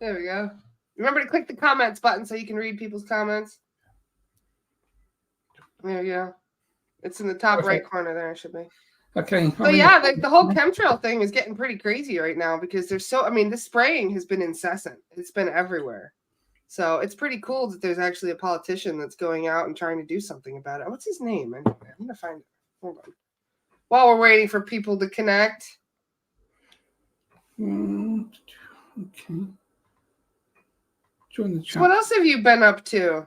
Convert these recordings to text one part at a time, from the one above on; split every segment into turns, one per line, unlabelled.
There we go. Remember to click the comments button so you can read people's comments. There you go. It's in the top right corner there. It should be.
Okay.
So yeah, the whole chemtrail thing is getting pretty crazy right now because there's so. I mean, the spraying has been incessant. It's been everywhere. So it's pretty cool that there's actually a politician that's going out and trying to do something about it. What's his name? Anyway, I'm gonna find it. Hold on. While we're waiting for people to connect.
Okay. Join the chat.
So what else have you been up to?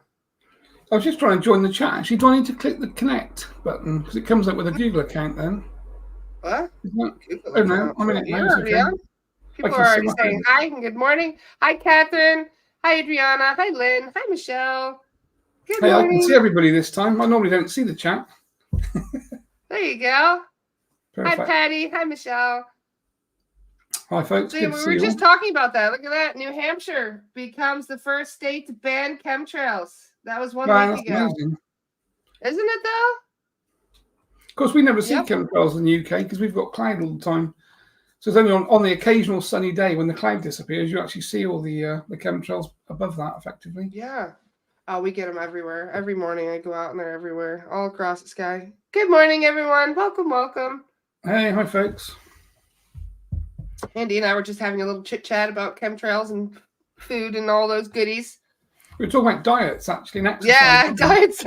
I was just trying to join the chat. Actually, do I need to click the connect button because it comes up with a Google account then?
What?
Oh no, I'm in it now.
People are already saying hi and good morning. Hi, Catherine. Hi, Adriana. Hi, Lynn. Hi, Michelle. Good morning.
I can see everybody this time. I normally don't see the chat.
There you go.
Perfect.
Hi, Patty. Hi, Michelle.
Hi, folks.
See, we were just talking about that. Look at that. New Hampshire becomes the first state to ban chemtrails. That was 1 week ago. Amazing. Isn't it, though?
Of course, we never see chemtrails in the UK because we've got cloud all the time. So it's only on the occasional sunny day when the cloud disappears, you actually see all the chemtrails above that, effectively.
Yeah. Oh, we get them everywhere. Every morning I go out and they're everywhere, all across the sky. Good morning, everyone. Welcome, welcome.
Hey, hi, folks.
Andy and I were just having a little chit-chat about chemtrails and food and all those goodies.
We were talking about diets, actually. And exercise,
yeah, diets.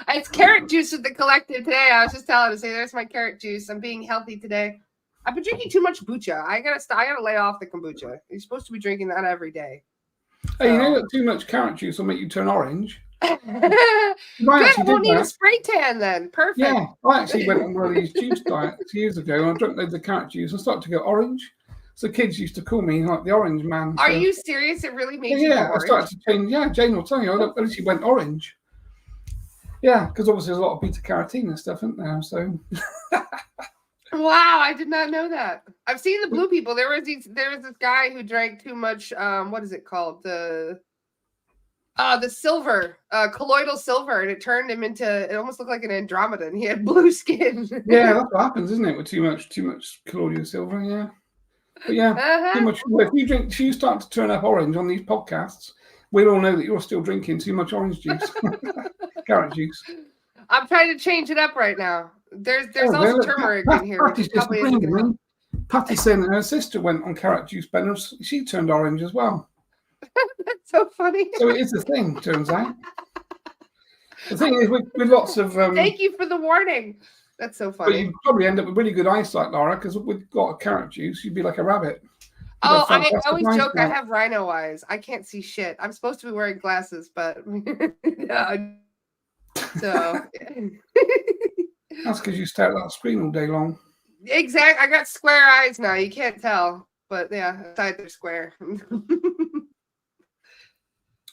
It's carrot juice with the collective today. I was just telling her, say, there's my carrot juice. I'm being healthy today. I've been drinking too much kombucha. I gotta lay off the kombucha. You're supposed to be drinking that every day.
Hey, you know that too much carrot juice will make you turn orange?
Good, won't need a spray tan then. Perfect.
Yeah, I actually went on one of these juice diets years ago, and I drank loads of carrot juice. I started to go orange. So kids used to call me like the orange man.
Are you serious? It really made you go orange?
I started to change. Yeah, Jane will tell you. I literally went orange. Yeah, because obviously there's a lot of beta carotene and stuff, isn't there? So.
Wow, I did not know that. I've seen the blue people. There was this guy who drank too much. What is it called? The silver, colloidal silver, and it turned him into. It almost looked like an Andromeda, and he had blue skin.
Yeah, that's what happens, isn't it? With too much colloidal silver. Yeah. But yeah, too much. If you start to turn up orange on these podcasts, we'll all know that you're still drinking too much orange juice, carrot juice.
I'm trying to change it up right now. There's also turmeric in here.
Patty's saying that her sister went on carrot juice, but she turned orange as well.
That's so funny.
So it is a thing, turns out. The thing is, with lots of.
Thank you for the warning. That's so funny.
But you probably end up with really good eyesight, Laura, because we've got a carrot juice. You'd be like a rabbit.
Oh, I always joke I have rhino eyes. I can't see shit. I'm supposed to be wearing glasses, but so
that's because you stare at that screen all day long.
Exactly. I got square eyes now. You can't tell, but yeah, aside they're square.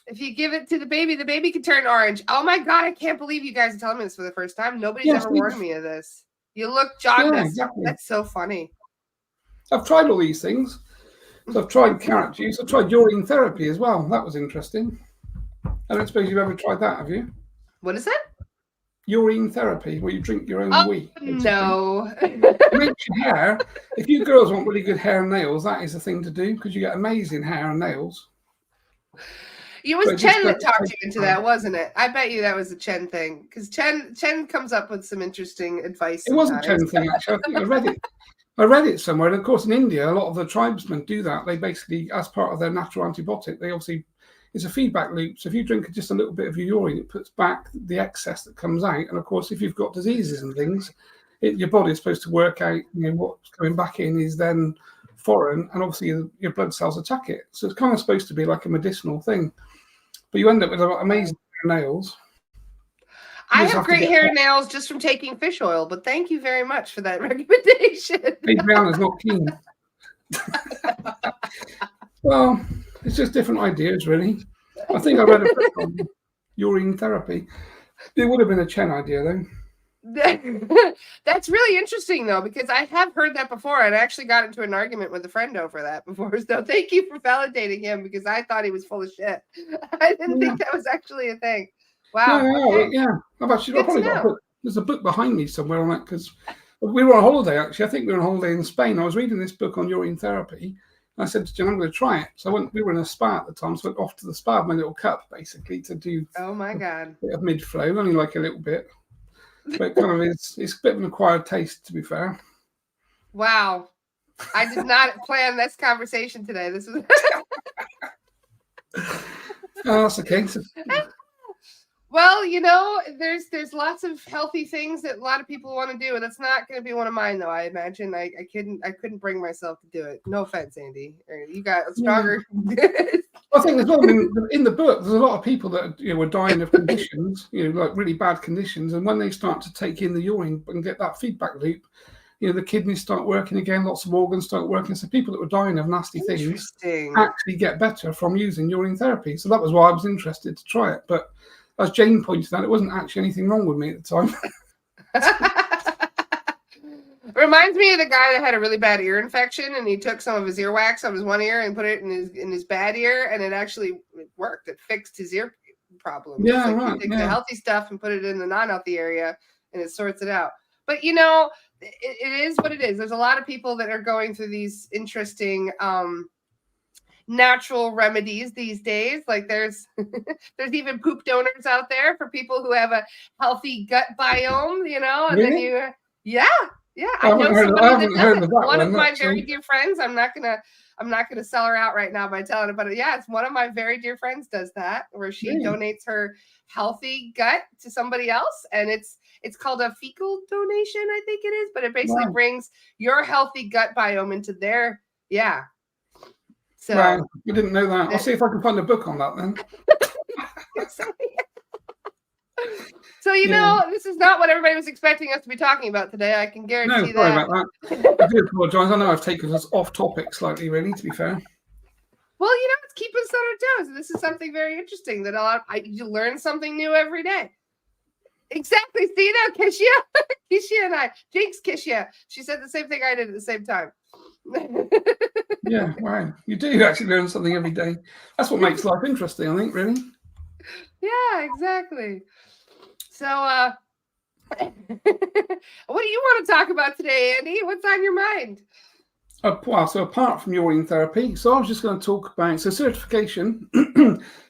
If you give it to the baby can turn orange. Oh my God, I can't believe you guys are telling me this for the first time. Nobody's ever warned me of this. You look jaundiced. Yeah, exactly. That's so funny.
I've tried all these things. So I've tried carrot juice. I've tried urine therapy as well. That was interesting. I don't suppose you've ever tried that, have you?
What is it?
Urine therapy, where you drink your own wee.
No.
It makes your hair. If you girls want really good hair and nails, that is the thing to do because you get amazing hair and nails.
It was Chen that talked you into that, wasn't it? I bet you that was a Chen thing because Chen comes up with some interesting advice.
It was a Chen thing, actually. I think I read it. I read it somewhere. And of course, in India, a lot of the tribesmen do that. They basically, as part of their natural antibiotic, it's a feedback loop. So if you drink just a little bit of your urine, it puts back the excess that comes out. And of course, if you've got diseases and things, your body is supposed to work out, what's coming back in is then foreign, and obviously your blood cells attack it. So it's kind of supposed to be like a medicinal thing. But you end up with amazing nails.
I have great hair and nails just from taking fish oil, but thank you very much for that recommendation.
Adriana's not keen. Well, it's just different ideas, really. I think I read a book on urine therapy. It would have been a Chen idea, though.
That's really interesting, though, because I have heard that before, and I actually got into an argument with a friend over that before. So thank you for validating him, because I thought he was full of shit. I didn't think that was actually a thing. Wow.
Yeah. I've probably got a book. There's a book behind me somewhere on it, because we were on holiday, actually. I think we were on holiday in Spain. I was reading this book on urine therapy, I said to Jen, I'm going to try it. So we were in a spa at the time, so I went off to the spa with my little cup, basically, to do
Oh my God.
a bit of mid-flow, only like a little bit. But it kind of it's a bit of an acquired taste, to be fair.
Wow. I did not plan this conversation today. This was...
Oh, that's okay.
Well, you know, there's lots of healthy things that a lot of people want to do, and it's not going to be one of mine, though. I imagine I couldn't bring myself to do it. No offense, Andy. You got stronger.
I think as well in the book, there's a lot of people that were dying of conditions, like really bad conditions, and when they start to take in the urine and get that feedback loop, the kidneys start working again, lots of organs start working. So people that were dying of nasty things actually get better from using urine therapy. So that was why I was interested to try it, but. As Jane pointed out, it wasn't actually anything wrong with me at the time.
Reminds me of the guy that had a really bad ear infection, and he took some of his earwax on his one ear and put it in his bad ear, and it actually worked. It fixed his ear problem.
Yeah,
like
right.
You take the healthy stuff and put it in the non-healthy area, and it sorts it out. But it is what it is. There's a lot of people that are going through these interesting natural remedies these days. Like there's even poop donors out there for people who have a healthy gut biome, and
really?
then I know somebody that does it. One of my very dear friends, I'm not gonna sell her out right now by telling it, but it's one of my very dear friends does that, where she donates her healthy gut to somebody else, and it's called a fecal donation, I think it is, but it basically brings your healthy gut biome into their So
wow, I didn't know that. I'll see if I can find a book on that then.
So this is not what everybody was expecting us to be talking about today. I can guarantee that.
Sorry about that. I do apologise. I know I've taken us off topic slightly, really, to be fair.
Well, it's keeping us on our toes. This is something very interesting that you learn something new every day. Exactly. See now, Kishia and I. Jinx Kishia. She said the same thing I did at the same time.
Yeah, wow. You do actually learn something every day. That's what makes life interesting, I think, really.
Yeah, exactly. So what do you want to talk about today, Andy? What's on your mind?
So apart from urine therapy, so I was just going to talk about certification.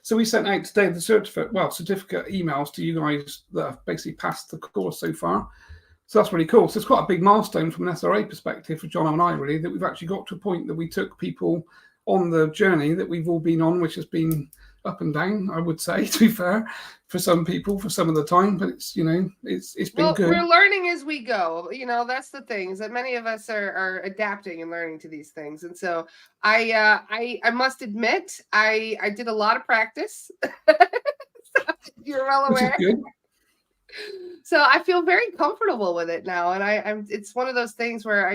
So we sent out today the certificate emails to you guys that have basically passed the course so far. So that's really cool. So it's quite a big milestone from an SRA perspective for John and I, really, that we've actually got to a point that we took people on the journey that we've all been on, which has been up and down, I would say, to be fair, for some people, for some of the time. But it's been good.
We're learning as we go. That's the thing, is that many of us are adapting and learning to these things. And so I must admit, I did a lot of practice. So you're well aware.
Which is good.
So I feel very comfortable with it now, and it's one of those things where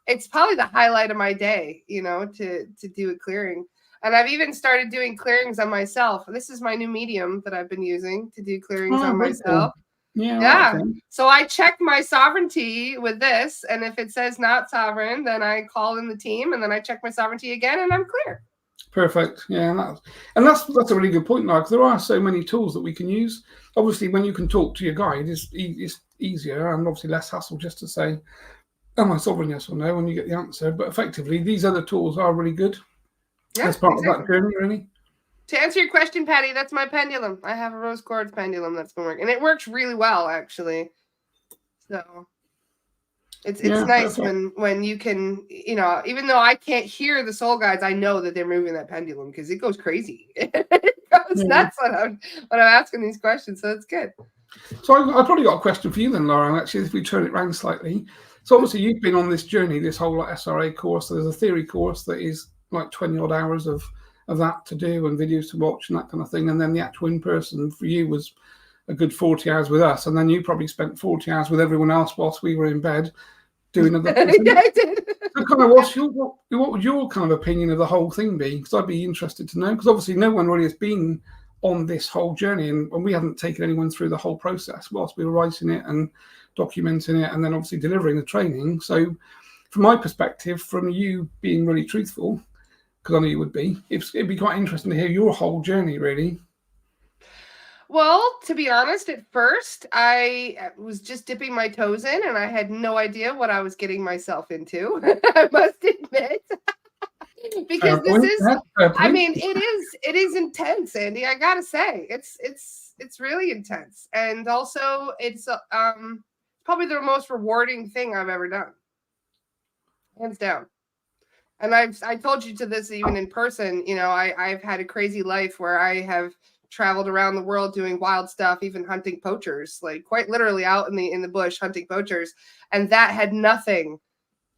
it's probably the highlight of my day, to do a clearing. And I've even started doing clearings on myself. This is my new medium that I've been using to do clearings on myself.
Cool. Yeah. Okay.
So I check my sovereignty with this, and if it says not sovereign, then I call in the team, and then I check my sovereignty again, and I'm clear.
Perfect. Yeah, and that's a really good point, because there are so many tools that we can use. Obviously, when you can talk to your guide, it's easier and obviously less hassle just to say, am I sovereign, yes or no, when you get the answer. But effectively, these other tools are really good as part of that journey, really.
To answer your question, Patty, that's my pendulum. I have a rose quartz pendulum that's been working, and it works really well, actually. So it's nice when you can, even though I can't hear the soul guides, I know that they're moving that pendulum because it goes crazy. It goes nuts when I'm asking these questions. So it's good.
So I've probably got a question for you then, Laura, actually, if we turn it around slightly. So obviously you've been on this journey, this whole SRA course. So there's a theory course that is like 20 odd hours of that to do and videos to watch and that kind of thing. And then the actual in-person for you was a good 40 hours with us. And then you probably spent 40 hours with everyone else whilst we were in bed doing other things.
Yeah, I did.
So kind of what would your kind of opinion of the whole thing be? Because I'd be interested to know, because obviously no one really has been on this whole journey, and we haven't taken anyone through the whole process whilst we were writing it and documenting it and then obviously delivering the training. So from my perspective, from you being really truthful, because I know you would be, it'd be quite interesting to hear your whole journey, really.
Well, to be honest, at first, I was just dipping my toes in, and I had no idea what I was getting myself into, I must admit. because this is, I mean,
Please.
it is intense, Andy. I gotta say, it's really intense, and also it's probably the most rewarding thing I've ever done, hands down. And I told you to this even in person. You know, I've had a crazy life where I have traveled around the world doing wild stuff, even hunting poachers, like quite literally out in the bush hunting poachers, and that had nothing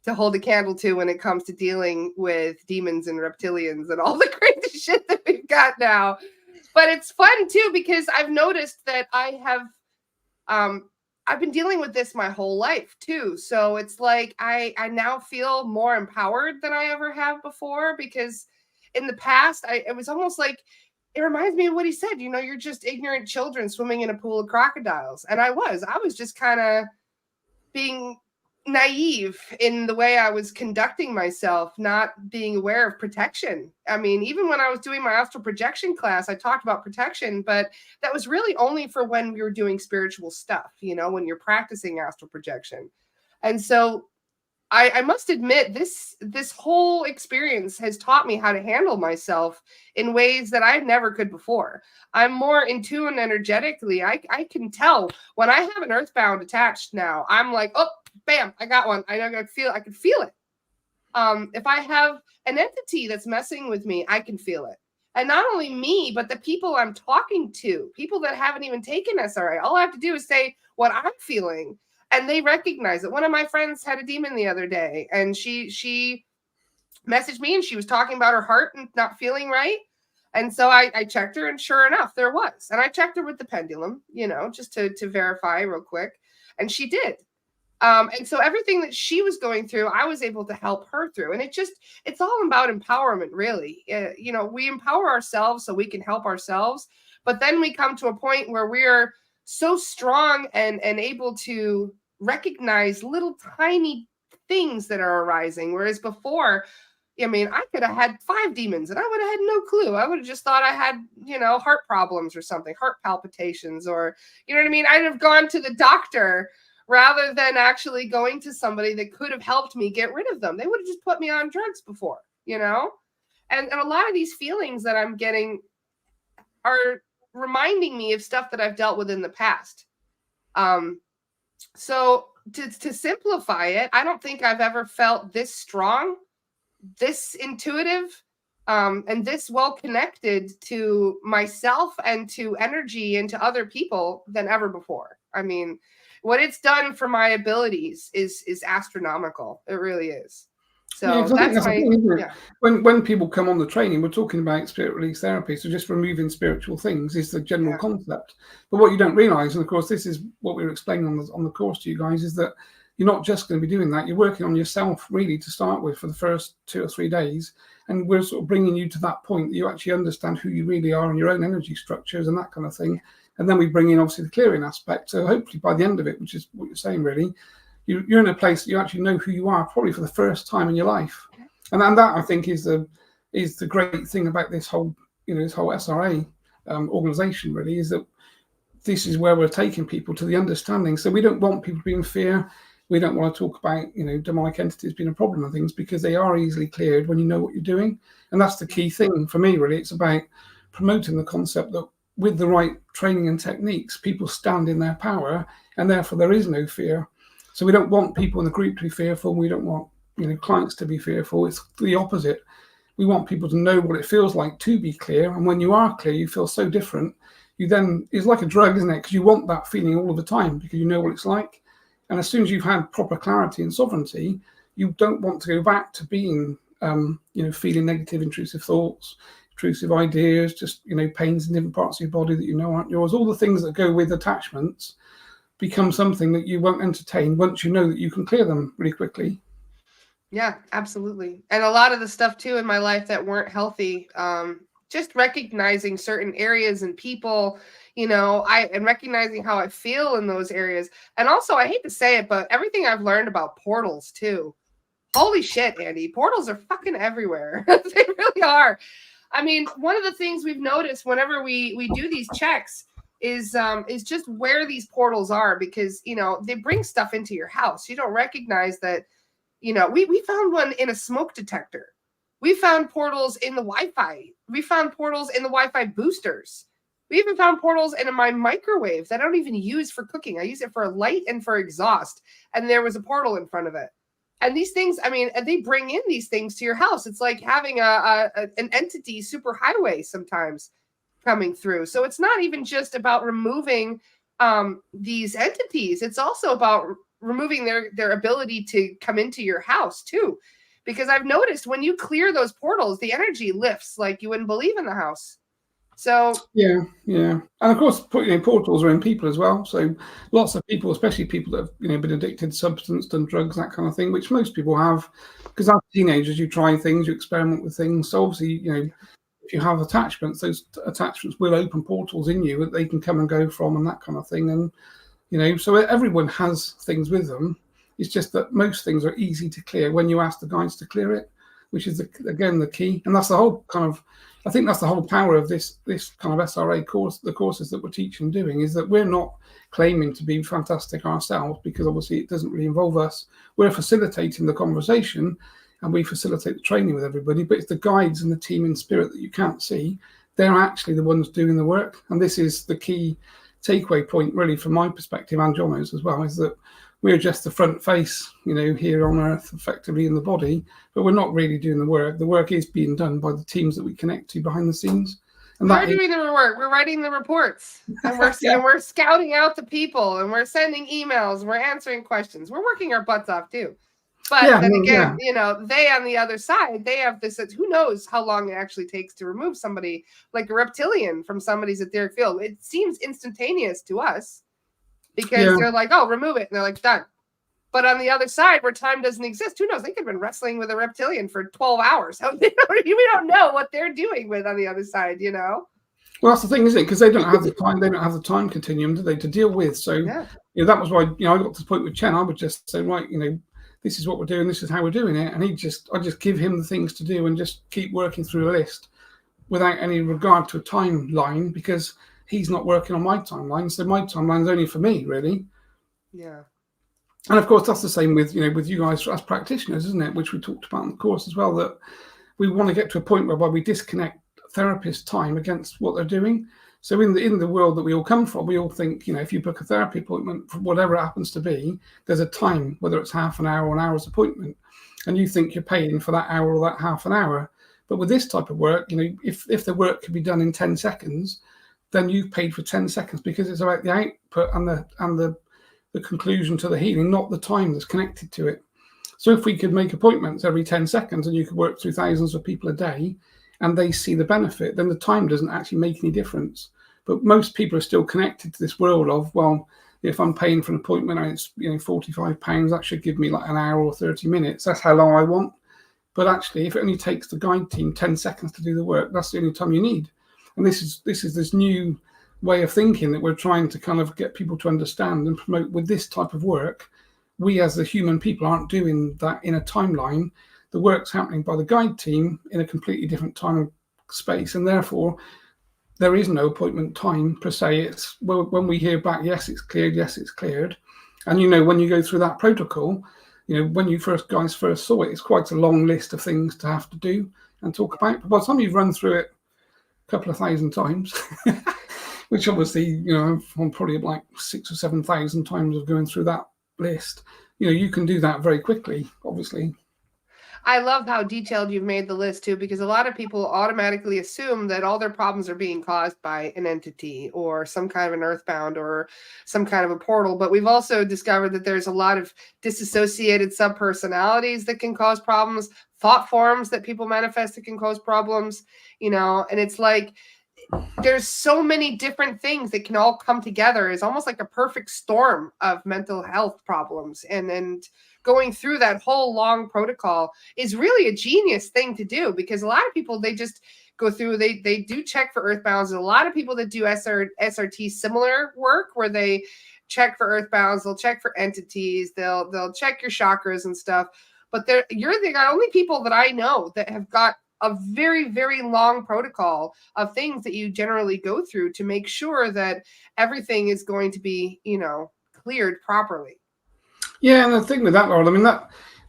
to hold a candle to when it comes to dealing with demons and reptilians and all the crazy shit that we've got now. But it's fun too, because I've noticed that I've been dealing with this my whole life too. So it's like I now feel more empowered than I ever have before, because in the past it was almost like, it reminds me of what he said, you know, you're just ignorant children swimming in a pool of crocodiles. And I was just kind of being naive in the way I was conducting myself, not being aware of protection. I mean, even when I was doing my astral projection class, I talked about protection, but that was really only for when we were doing spiritual stuff, you know, when you're practicing astral projection. And so I must admit, this whole experience has taught me how to handle myself in ways that I never could before. I'm more in tune energetically. I can tell when I have an earthbound attached now. I'm like, oh, bam, I got one. I can feel it. If I have an entity that's messing with me, I can feel it. And not only me, but the people I'm talking to, people that haven't even taken SRI. All I have to do is say what I'm feeling, and they recognize it. One of my friends had a demon the other day, and she messaged me, and she was talking about her heart and not feeling right. And so I checked her, and sure enough, there was. And I checked her with the pendulum, you know, just to verify real quick. And she did. And so everything that she was going through, I was able to help her through. And it's all about empowerment, really. You know, we empower ourselves so we can help ourselves. But then we come to a point where we're so strong and able to recognize little tiny things that are arising. Whereas before, I mean, I could have had 5 demons and I would have had no clue. I would have just thought I had, you know, heart problems or something, heart palpitations, or, you know what I mean? I'd have gone to the doctor rather than actually going to somebody that could have helped me get rid of them. They would have just put me on drugs before, you know? And a lot of these feelings that I'm getting are reminding me of stuff that I've dealt with in the past. So to simplify it, I don't think I've ever felt this strong, this intuitive, and this well connected to myself and to energy and to other people than ever before. I mean, what it's done for my abilities is astronomical. It really is. So that's my, yeah.
When people come on the training, we're talking about spirit release therapy. So just removing spiritual things is the general concept. But what you don't realize, and of course, this is what we were explaining on the course to you guys, is that you're not just going to be doing that. You're working on yourself really to start with for the first 2 or 3 days. And we're sort of bringing you to that point that you actually understand who you really are and your own energy structures and that kind of thing. And then we bring in obviously the clearing aspect. So hopefully by the end of it, which is what you're saying really, you're in a place that you actually know who you are probably for the first time in your life. And that I think is the great thing about this whole, you know, this whole SRA organization really, is that this is where we're taking people to the understanding. So we don't want people to be in fear. We don't want to talk about, you know, demonic entities being a problem and things, because they are easily cleared when you know what you're doing. And that's the key thing for me, really. It's about promoting the concept that with the right training and techniques, people stand in their power, and therefore there is no fear. So we don't want people in the group to be fearful. We don't want, you know, clients to be fearful. It's the opposite. We want people to know what it feels like to be clear. And when you are clear, you feel so different. You then, it's like a drug, isn't it? Because you want that feeling all of the time because you know what it's like. And as soon as you've had proper clarity and sovereignty, you don't want to go back to being, you know, feeling negative, intrusive thoughts, intrusive ideas, just, you know, pains in different parts of your body that you know aren't yours. All the things that go with attachments become something that you won't entertain once you know that you can clear them really quickly.
Yeah, absolutely. And a lot of the stuff too in my life that weren't healthy, just recognizing certain areas and people, you know, and recognizing how I feel in those areas. And also, I hate to say it, but everything I've learned about portals too. Holy shit, Andy, portals are fucking everywhere. They really are. I mean, one of the things we've noticed whenever we do these checks is just where these portals are, because, you know, they bring stuff into your house. You don't recognize that. You know, we found one in a smoke detector. We found portals in the Wi-Fi. We found portals in the Wi-Fi boosters. We even found portals in my microwave that I don't even use for cooking. I use it for light and for exhaust. And there was a portal in front of it. And these things, I mean, they bring in these things to your house. It's like having an entity superhighway sometimes coming through. So it's not even just about removing these entities. It's also about removing their ability to come into your house too. Because I've noticed when you clear those portals, the energy lifts like you wouldn't believe in the house. So
yeah, and of course, portals are in people as well. So lots of people, especially people that have been addicted to substance, done drugs, that kind of thing, which most people have. Because as teenagers, you try things, you experiment with things. So obviously, if you have attachments, those attachments will open portals in you that they can come and go from, and that kind of thing. And so everyone has things with them. It's just that most things are easy to clear when you ask the guides to clear it, which is again the key. And that's the whole I think that's the whole power of this kind of SRA course, the courses that we're teaching and doing, is that we're not claiming to be fantastic ourselves, because obviously it doesn't really involve us. We're facilitating the conversation and we facilitate the training with everybody, but it's the guides and the team in spirit that you can't see. They're actually the ones doing the work. And this is the key takeaway point, really, from my perspective and Jono's as well, is that we're just the front face, here on Earth, effectively in the body, but we're not really doing the work. The work is being done by the teams that we connect to behind the scenes. And
we're doing the work. We're writing the reports, and we're scouting out the people, and we're sending emails, and we're answering questions. We're working our butts off too. But then again, they on the other side, they have this. Who knows how long it actually takes to remove somebody like a reptilian from somebody's etheric field? It seems instantaneous to us, because they're like, oh, remove it. And they're like, done. But on the other side, where time doesn't exist, who knows? They could have been wrestling with a reptilian for 12 hours. We don't know what they're doing with on the other side, Well,
that's the thing, isn't it? Because they don't have the time. They don't have the time continuum, do they, to deal with? So, that was why, I got to the point with Chen. I would just say, right, this is what we're doing. This is how we're doing it. And I just give him the things to do and just keep working through a list without any regard to a timeline, because he's not working on my timeline, so my timeline's only for me, really.
Yeah.
And of course, that's the same with with you guys as practitioners, isn't it? Which we talked about in the course as well. That we want to get to a point whereby we disconnect therapist time against what they're doing. So in the world that we all come from, we all think, if you book a therapy appointment for whatever it happens to be, there's a time, whether it's half an hour or an hour's appointment, and you think you're paying for that hour or that half an hour. But with this type of work, if the work can be done in 10 seconds. Then you've paid for 10 seconds, because it's about the output and the conclusion to the healing, not the time that's connected to it. So if we could make appointments every 10 seconds and you could work through thousands of people a day and they see the benefit, then the time doesn't actually make any difference. But most people are still connected to this world of, well, if I'm paying for an appointment and it's £45, that should give me like an hour or 30 minutes. That's how long I want. But actually, if it only takes the guide team 10 seconds to do the work, that's the only time you need. And this is this new way of thinking that we're trying to kind of get people to understand and promote with this type of work. We as the human people aren't doing that in a timeline. The work's happening by the guide team in a completely different time and space, and therefore there is no appointment time per se. It's when we hear back, yes, it's cleared. And when you go through that protocol, when you first saw it, it's quite a long list of things to have to do and talk about. But by the time you've run through it couple of thousand times, which obviously, I'm probably like 6,000 or 7,000 times of going through that list. You can do that very quickly, obviously.
I love how detailed you've made the list too, because a lot of people automatically assume that all their problems are being caused by an entity or some kind of an earthbound or some kind of a portal. But we've also discovered that there's a lot of disassociated subpersonalities that can cause problems, thought forms that people manifest that can cause problems, and it's like there's so many different things that can all come together. It's almost like a perfect storm of mental health problems. And going through that whole long protocol is really a genius thing to do, because a lot of people, they just go through, they do check for earthbounds. There's a lot of people that do SRT similar work where they check for earthbounds, they'll check for entities, they'll check your chakras and stuff. But you're the only people that I know that have got a very, very long protocol of things that you generally go through to make sure that everything is going to be, cleared properly.
Yeah, and the thing with that, Laurel,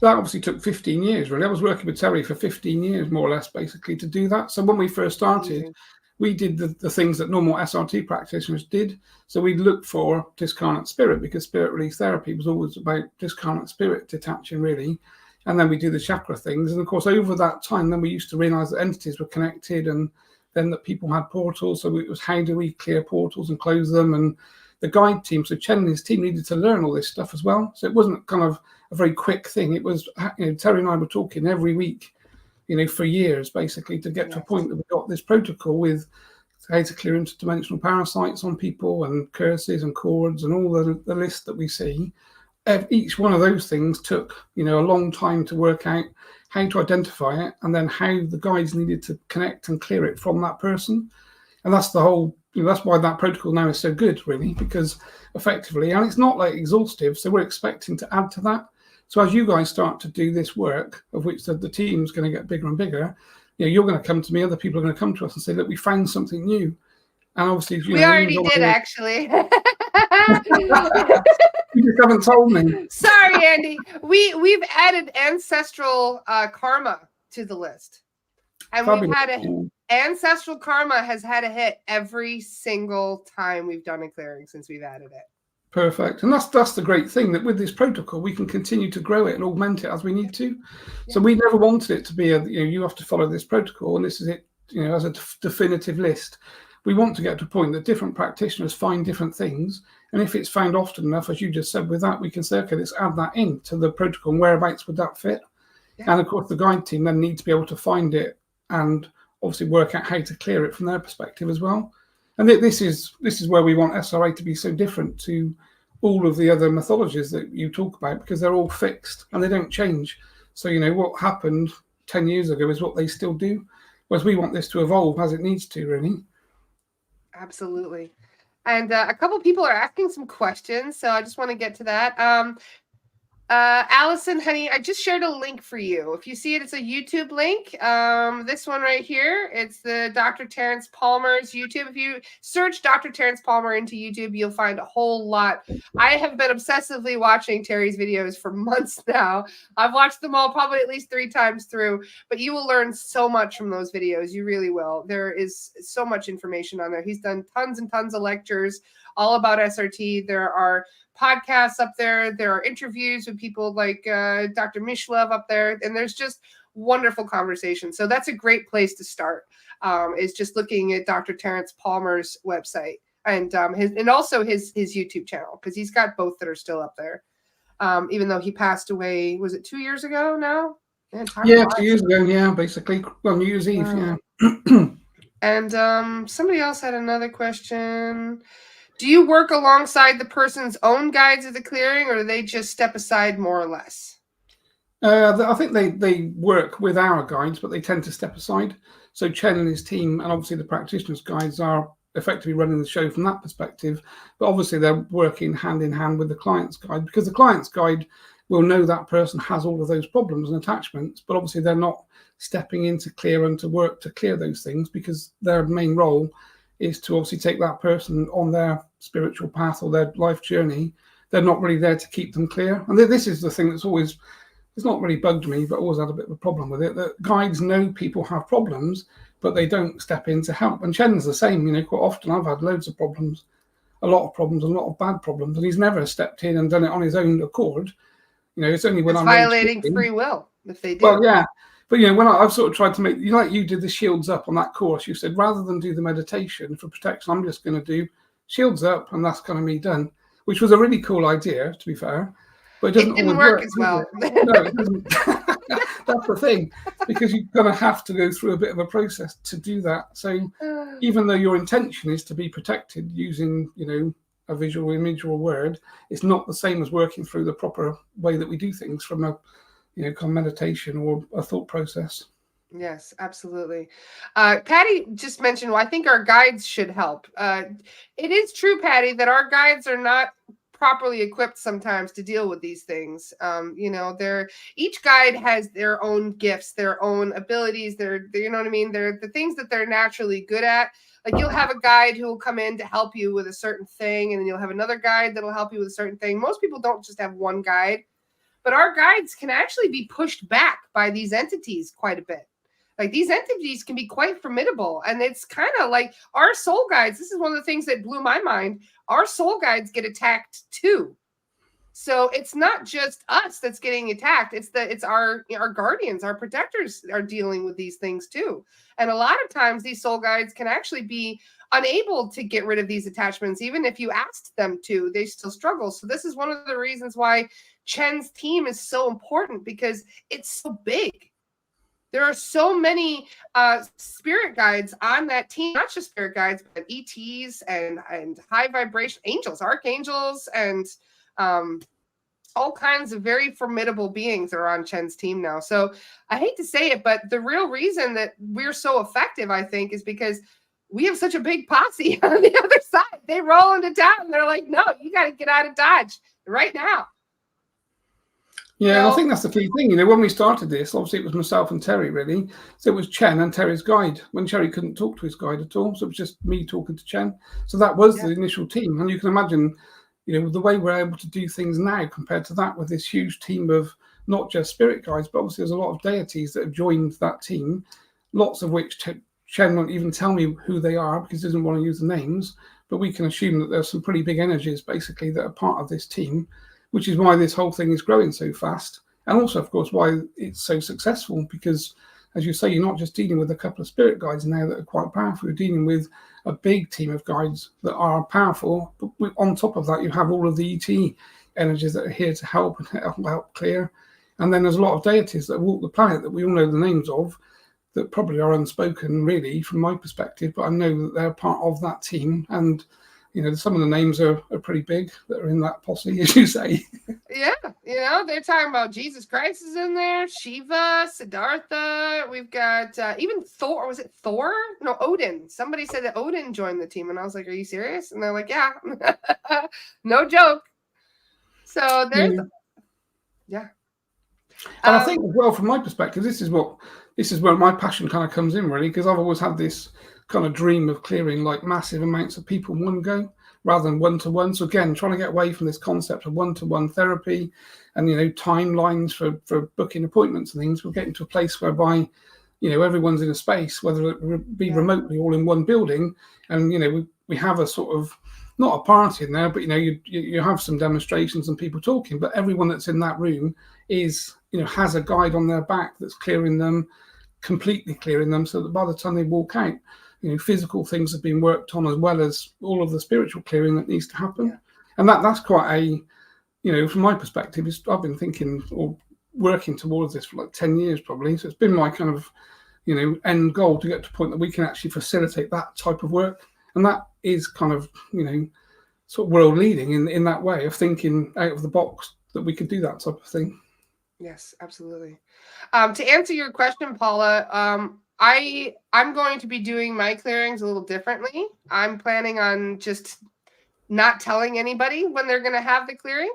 that obviously took 15 years, really. I was working with Terry for 15 years, more or less, basically, to do that. So when we first started, we did the things that normal SRT practitioners did. So we'd look for discarnate spirit, because spirit release therapy was always about discarnate spirit detaching, really. And then we do the chakra things. And of course, over that time, then we used to realize that entities were connected, and then that people had portals. So it was, how do we clear portals and close them? And the guide team, so Chen and his team, needed to learn all this stuff as well. So it wasn't kind of a very quick thing. It was, Terry and I were talking every week, for years, basically, to get to a point that we got this protocol with how to clear interdimensional parasites on people, and curses and cords and all the list that we see. Each one of those things took, a long time to work out how to identify it, and then how the guides needed to connect and clear it from that person. And that's the whole, that's why that protocol now is so good, really, because effectively, and it's not like exhaustive, so we're expecting to add to that. So as you guys start to do this work, of which the team's going to get bigger and bigger, you're going to come to me, other people are going to come to us and say, look, we found something new. And obviously,
we already did, actually.
You just haven't told me.
Sorry, Andy. We've added Ancestral Karma to the list. And we've had Ancestral Karma has had a hit every single time we've done a clearing since we've added it.
Perfect. And that's the great thing, that with this protocol, we can continue to grow it and augment it as we need to. Yeah. So we never wanted it to be you have to follow this protocol, and this is it, as a definitive list. We want to get to a point that different practitioners find different things. And if it's found often enough, as you just said, with that, we can say, okay, let's add that into the protocol, and whereabouts would that fit? Yeah. And of course, the guide team then need to be able to find it and obviously work out how to clear it from their perspective as well. And this is where we want SRA to be so different to all of the other mythologies that you talk about, because they're all fixed and they don't change. So, what happened 10 years ago is what they still do, whereas we want this to evolve as it needs to, really.
Absolutely. And a couple people are asking some questions, so I just want to get to that. Allison, honey, I just shared a link for you. If you see it, it's a YouTube link. This one right here, it's the Dr. Terrence Palmer's YouTube. If you search Dr. Terrence Palmer into YouTube, you'll find a whole lot. I have been obsessively watching Terry's videos for months now. I've watched them all probably at least 3 times through, but you will learn so much from those videos. You really will. There is so much information on there. He's done tons and tons of lectures all about SRT. There are podcasts up there. There are interviews with people like Dr. Mishlove up there, and there's just wonderful conversations. So that's a great place to start, is just looking at Dr. Terrence Palmer's website and also his YouTube channel, because he's got both that are still up there. Even though he passed away, was it 2 years ago now?
Yeah, 2 years ago. Yeah, basically, well, New Year's Eve. Yeah.
And somebody else had another question. Do you work alongside the person's own guides of the clearing, or do they just step aside more or less?
I think they work with our guides, but they tend to step aside. So Chen and his team, and obviously the practitioners' guides, are effectively running the show from that perspective. But obviously they're working hand in hand with the client's guide, because the client's guide will know that person has all of those problems and attachments, but obviously they're not stepping in to clear and to work to clear those things, because their main role is to obviously take that person on their spiritual path or their life journey. They're not really there to keep them clear. And this is the thing that's always, it's not really bugged me, but always had a bit of a problem with it, that guides know people have problems, but they don't step in to help. And Chen's the same. Quite often I've had loads of problems, a lot of bad problems, and he's never stepped in and done it on his own accord. It's only when I'm
violating free will if they do.
Well, yeah. But, when I've sort of tried to make, like you did the shields up on that course, you said, rather than do the meditation for protection, I'm just going to do shields up, and that's kind of me done, which was a really cool idea, to be fair. But it
didn't work as well.
No, it doesn't. That's the thing, because you're going to have to go through a bit of a process to do that. So even though your intention is to be protected using, a visual image or a word, it's not the same as working through the proper way that we do things from a kind of meditation or a thought process.
Yes, absolutely. Patty just mentioned, well, I think our guides should help. It is true, Patty, that our guides are not properly equipped sometimes to deal with these things. Each guide has their own gifts, their own abilities, they're you know what I mean? They're the things that they're naturally good at. Like, you'll have a guide who will come in to help you with a certain thing, and then you'll have another guide that'll help you with a certain thing. Most people don't just have one guide. but our guides can actually be pushed back by these entities quite a bit. Like these entities can be quite formidable. And it's kind of like our soul guides. This is one of the things that blew my mind. Our soul guides get attacked too. So it's not just us that's getting attacked. It's our guardians, our protectors are dealing with these things too. And a lot of times these soul guides can actually be unable to get rid of these attachments. Even if you asked them to, they still struggle. So this is one of the reasons why Chen's team is so important, because it's so big. There are so many spirit guides on that team, not just spirit guides, but ETs and high vibration angels, archangels, and all kinds of very formidable beings are on Chen's team now. So I hate to say it, but the real reason that we're so effective, I think, is because we have such a big posse on the other side. They roll into town. They're like, no, you got to get out of Dodge right now.
Yeah, I think that's the key thing. You know, when we started this, obviously it was myself and Terry, really. So it was Chen and Terry's guide, when Terry couldn't talk to his guide at all. So it was just me talking to Chen. So that was the initial team. And you can imagine, you know, the way we're able to do things now compared to that, with this huge team of not just spirit guides, but obviously there's a lot of deities that have joined that team, lots of which Chen won't even tell me who they are because he doesn't want to use the names. But we can assume that there's some pretty big energies, basically, that are part of this team, which is why this whole thing is growing so fast. And also, of course, why it's so successful, because, as you say, you're not just dealing with a couple of spirit guides now that are quite powerful. You're dealing with a big team of guides that are powerful. But on top of that, you have all of the ET energies that are here to help and help clear. And then there's a lot of deities that walk the planet that we all know the names of, that probably are unspoken, really, from my perspective. But I know that they're part of that team. And you know, some of the names are pretty big that are in that posse, as you say.
Yeah, you know, they're talking about Jesus Christ is in there, Shiva, Siddhartha. We've got even Thor. Was it Thor? No, Odin. Somebody said that Odin joined the team, and I was like, "Are you serious?" And they're like, "Yeah, no joke." So there's, yeah.
And I think, well, from my perspective, this is where my passion kind of comes in, really, because I've always had this kind of dream of clearing like massive amounts of people in one go rather than one-to-one. So again, trying to get away from this concept of one-to-one therapy and, you know, timelines for booking appointments and things. We're getting to a place whereby, you know, everyone's in a space, whether it be remotely, all in one building. And, you know, we have a sort of, not a party in there, but, you know, you have some demonstrations and people talking, but everyone that's in that room is, you know, has a guide on their back that's clearing them, completely clearing them, so that by the time they walk out, you know, physical things have been worked on, as well as all of the spiritual clearing that needs to happen. Yeah. And that's quite a, you know, from my perspective, I've been thinking or working towards this for like 10 years probably. So it's been my kind of, you know, end goal to get to a point that we can actually facilitate that type of work. And that is kind of, you know, sort of world leading in that way of thinking out of the box, that we could do that type of thing.
Yes, absolutely. To answer your question, Paula, I'm going to be doing my clearings a little differently. I'm planning on just not telling anybody when they're going to have the clearing.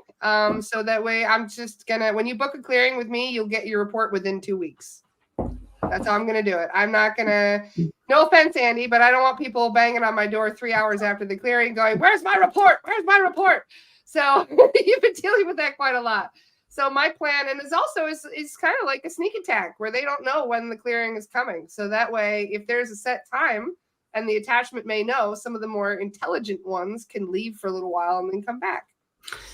So that way I'm just going to, when you book a clearing with me, you'll get your report within 2 weeks. That's how I'm going to do it. I'm not going to, no offense, Andy, but I don't want people banging on my door 3 hours after the clearing going, "Where's my report? Where's my report?" So you've been dealing with that quite a lot. So my plan, and is also is kind of like a sneak attack where they don't know when the clearing is coming. So that way, if there's a set time and the attachment may know, some of the more intelligent ones can leave for a little while and then come back.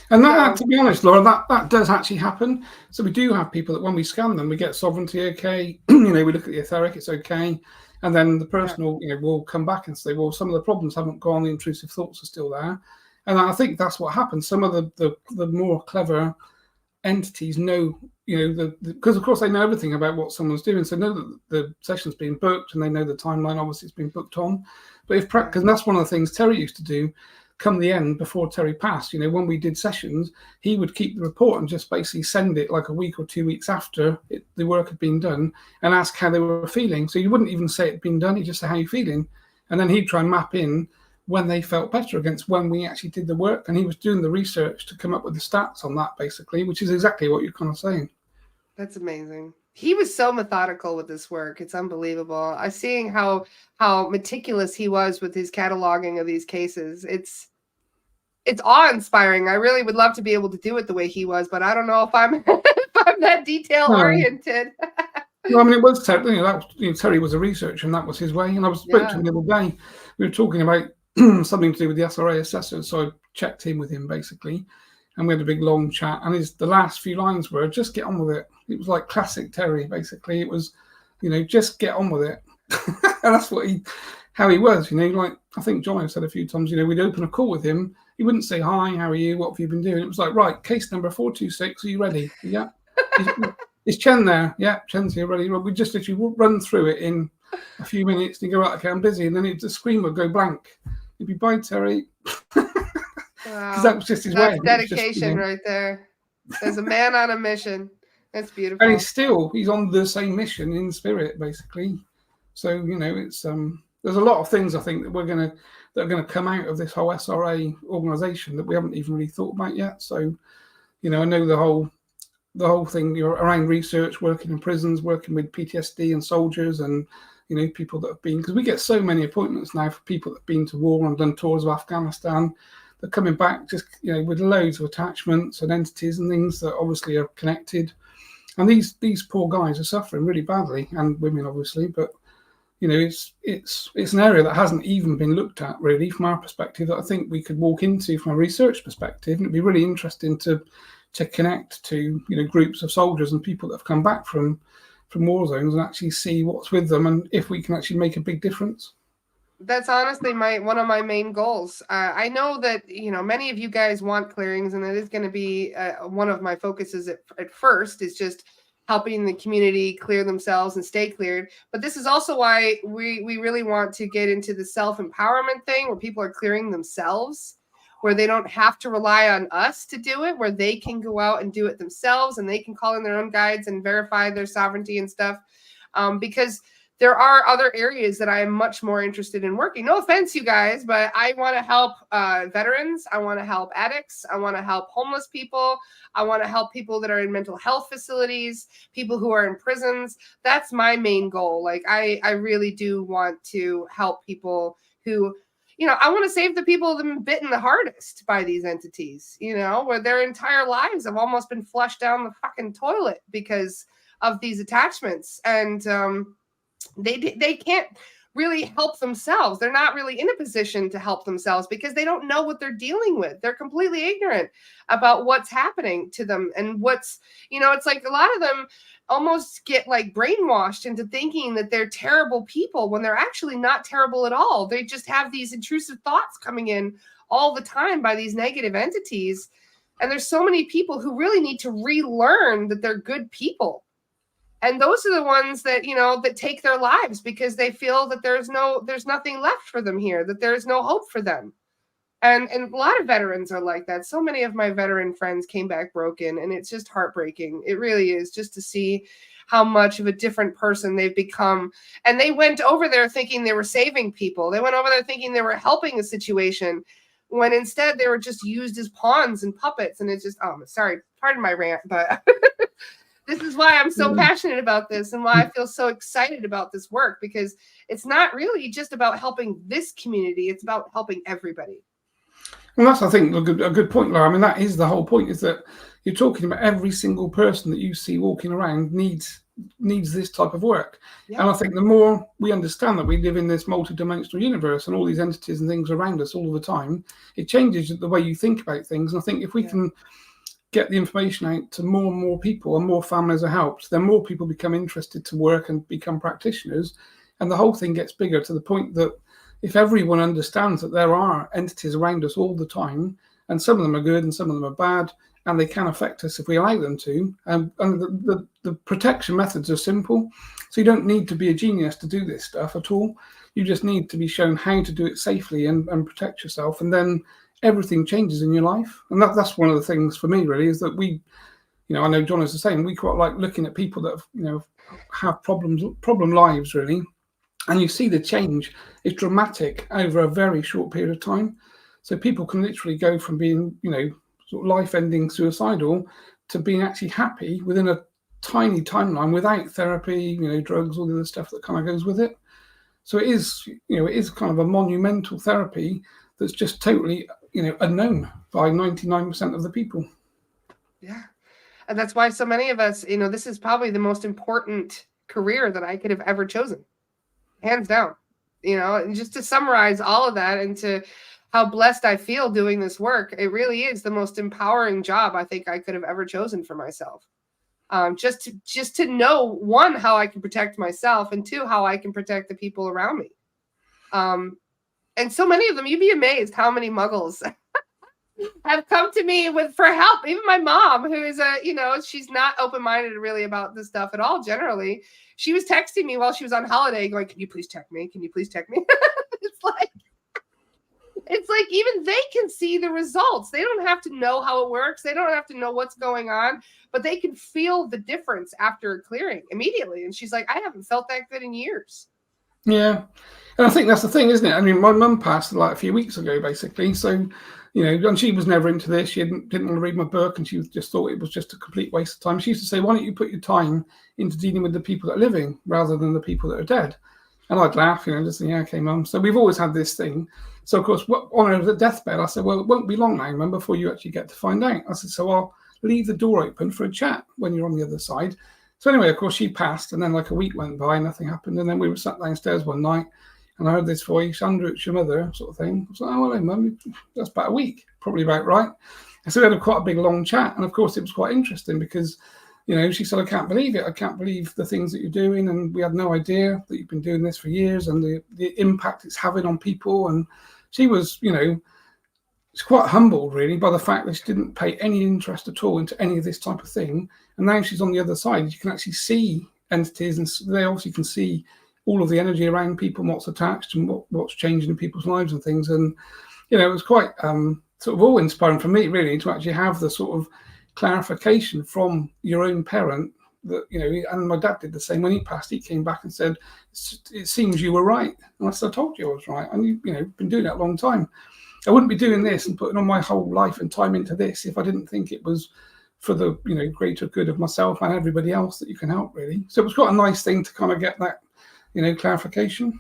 And that, to be honest, Laura, that does actually happen. So we do have people that when we scan them, we get sovereignty okay. You know, we look at the etheric, it's okay. And then the person will come back and say, well, some of the problems haven't gone, the intrusive thoughts are still there. And I think that's what happens. Some of the more clever entities know, you know, because of course they know everything about what someone's doing. So know that the session's been booked and they know the timeline, obviously it's been booked on. But because that's one of the things Terry used to do, come the end, before Terry passed, you know, when we did sessions, he would keep the report and just basically send it like a week or 2 weeks after the work had been done and ask how they were feeling. So you wouldn't even say it'd been done, he'd just say, "How are you feeling?" And then he'd try and map in when they felt better against when we actually did the work. And he was doing the research to come up with the stats on that, basically, which is exactly what you're kind of saying.
That's amazing. He was so methodical with this work. It's unbelievable. I'm seeing how meticulous he was with his cataloging of these cases. it's awe-inspiring. I really would love to be able to do it the way he was, but I don't know if I'm if I'm that detail oriented.
Well, I mean, it was Terry. Terry was a researcher, and that was his way. And I spoke to him the other day. We were talking about something to do with the SRA assessor, so I checked in with him basically, and we had a big long chat. And the last few lines were, "Just get on with it." It was like classic Terry, basically. It was, just get on with it, and that's how he was. Like I think John has said a few times. We'd open a call with him. He wouldn't say, "Hi, how are you? What have you been doing?" It was like, "Right, case number 426. Are you ready?" Yeah. Is Chen there? Yeah, Chen's here, ready. We just literally run through it in a few minutes and you go, "Right, okay, I'm busy." And then the screen would go blank. You'd be, "Bye, Terry." Because that was just his way.
That's dedication right there. There's a man on a mission. That's beautiful.
And he's on the same mission in spirit, basically. So, it's there's a lot of things I think that are gonna come out of this whole SRA organization that we haven't even really thought about yet. So, I know the whole thing around research, working in prisons, working with PTSD and soldiers, and people that have been, because we get so many appointments now for people that have been to war and done tours of Afghanistan. They're coming back just with loads of attachments and entities and things that obviously are connected. And these poor guys are suffering really badly, and women obviously. But it's an area that hasn't even been looked at really from our perspective, that I think we could walk into from a research perspective, and it'd be really interesting to connect to groups of soldiers and people that have come back from war zones and actually see what's with them and if we can actually make a big difference.
That's honestly one of my main goals. I know that many of you guys want clearings, and that is going to be one of my focuses at first, is just helping the community clear themselves and stay cleared. But this is also why we really want to get into the self-empowerment thing, where people are clearing themselves, where they don't have to rely on us to do it, where they can go out and do it themselves, and they can call in their own guides and verify their sovereignty and stuff. Because there are other areas that I am much more interested in working. No offense, you guys, but I want to help veterans. I want to help addicts. I want to help homeless people. I want to help people that are in mental health facilities, people who are in prisons. That's my main goal. Like, I really do want to help people who, I want to save the people that have been bitten the hardest by these entities, where their entire lives have almost been flushed down the fucking toilet because of these attachments. And they can't really help themselves. They're not really in a position to help themselves because they don't know what they're dealing with. They're completely ignorant about what's happening to them and what's, it's like a lot of them almost get like brainwashed into thinking that they're terrible people when they're actually not terrible at all. They just have these intrusive thoughts coming in all the time by these negative entities. And there's so many people who really need to relearn that they're good people. And those are the ones that, that take their lives because they feel that there's nothing left for them here, that there's no hope for them. And a lot of veterans are like that. So many of my veteran friends came back broken, and it's just heartbreaking. It really is, just to see how much of a different person they've become. And they went over there thinking they were saving people. They went over there thinking they were helping a situation, when instead they were just used as pawns and puppets. And it's just, sorry, pardon my rant, but this is why I'm so passionate about this and why I feel so excited about this work, because it's not really just about helping this community. It's about helping everybody.
Well, that's, I think, a good point, Laura. I mean, that is the whole point, is that you're talking about every single person that you see walking around needs this type of work. Yeah. And I think the more we understand that we live in this multidimensional universe and all these entities and things around us all the time, it changes the way you think about things. And I think if we can get the information out to more and more people and more families are helped, then more people become interested to work and become practitioners. And the whole thing gets bigger, to the point that if everyone understands that there are entities around us all the time, and some of them are good and some of them are bad, and they can affect us if we allow them to, and the protection methods are simple. So you don't need to be a genius to do this stuff at all. You just need to be shown how to do it safely and protect yourself, and then everything changes in your life. And that's one of the things for me, really, is that we, I know John is the same, we quite like looking at people that have problem lives, really. And you see the change is dramatic over a very short period of time. So people can literally go from being, sort of life-ending suicidal to being actually happy within a tiny timeline, without therapy, drugs, all the other stuff that kind of goes with it. So it is kind of a monumental therapy that's just totally unknown by 99% of the people.
Yeah. And that's why so many of us, this is probably the most important career that I could have ever chosen. Hands down. And just to summarize all of that into how blessed I feel doing this work, it really is the most empowering job I think I could have ever chosen for myself. Just to know, one, how I can protect myself, and two, how I can protect the people around me. And so many of them, you'd be amazed how many muggles have come to me for help. Even my mom, who is she's not open-minded really about this stuff at all generally. She was texting me while she was on holiday going, "Can you please check me? Can you please check me?" It's like even they can see the results. They don't have to know how it works. They don't have to know what's going on, but they can feel the difference after clearing immediately. And she's like, "I haven't felt that good in years."
Yeah. And I think that's the thing, isn't it? I mean, my mum passed like a few weeks ago, basically. So, and she was never into this. She didn't want to read my book, and she just thought it was just a complete waste of time. She used to say, "Why don't you put your time into dealing with the people that are living rather than the people that are dead?" And I'd laugh, just think, "Yeah, okay, Mum." So we've always had this thing. So, of course, on her deathbed, I said, "Well, it won't be long now, Mum, before you actually get to find out." I said, "So I'll leave the door open for a chat when you're on the other side." So anyway, of course, she passed, and then like a week went by, nothing happened. And then we were sat downstairs one night, and I heard this voice, "Andrew, it's your mother," sort of thing. I was like, "Oh, hello, Mum. That's about a week, probably about right." And so we had quite a big, long chat. And of course, it was quite interesting because, she said, "I can't believe it. I can't believe the things that you're doing. And we had no idea that you've been doing this for years and the impact it's having on people." And she was, it's quite humbled, really, by the fact that she didn't pay any interest at all into any of this type of thing. And now she's on the other side. You can actually see entities, and they obviously can see all of the energy around people and what's attached and what's changing in people's lives and things. And, it was quite sort of awe-inspiring for me, really, to actually have the sort of clarification from your own parent that, and my dad did the same when he passed. He came back and said, "It seems you were right." And I said, "I told you I was right. And you've been doing it a long time. I wouldn't be doing this and putting all my whole life and time into this if I didn't think it was for the greater good of myself and everybody else that you can help, really." So it was quite a nice thing to kind of get that clarification.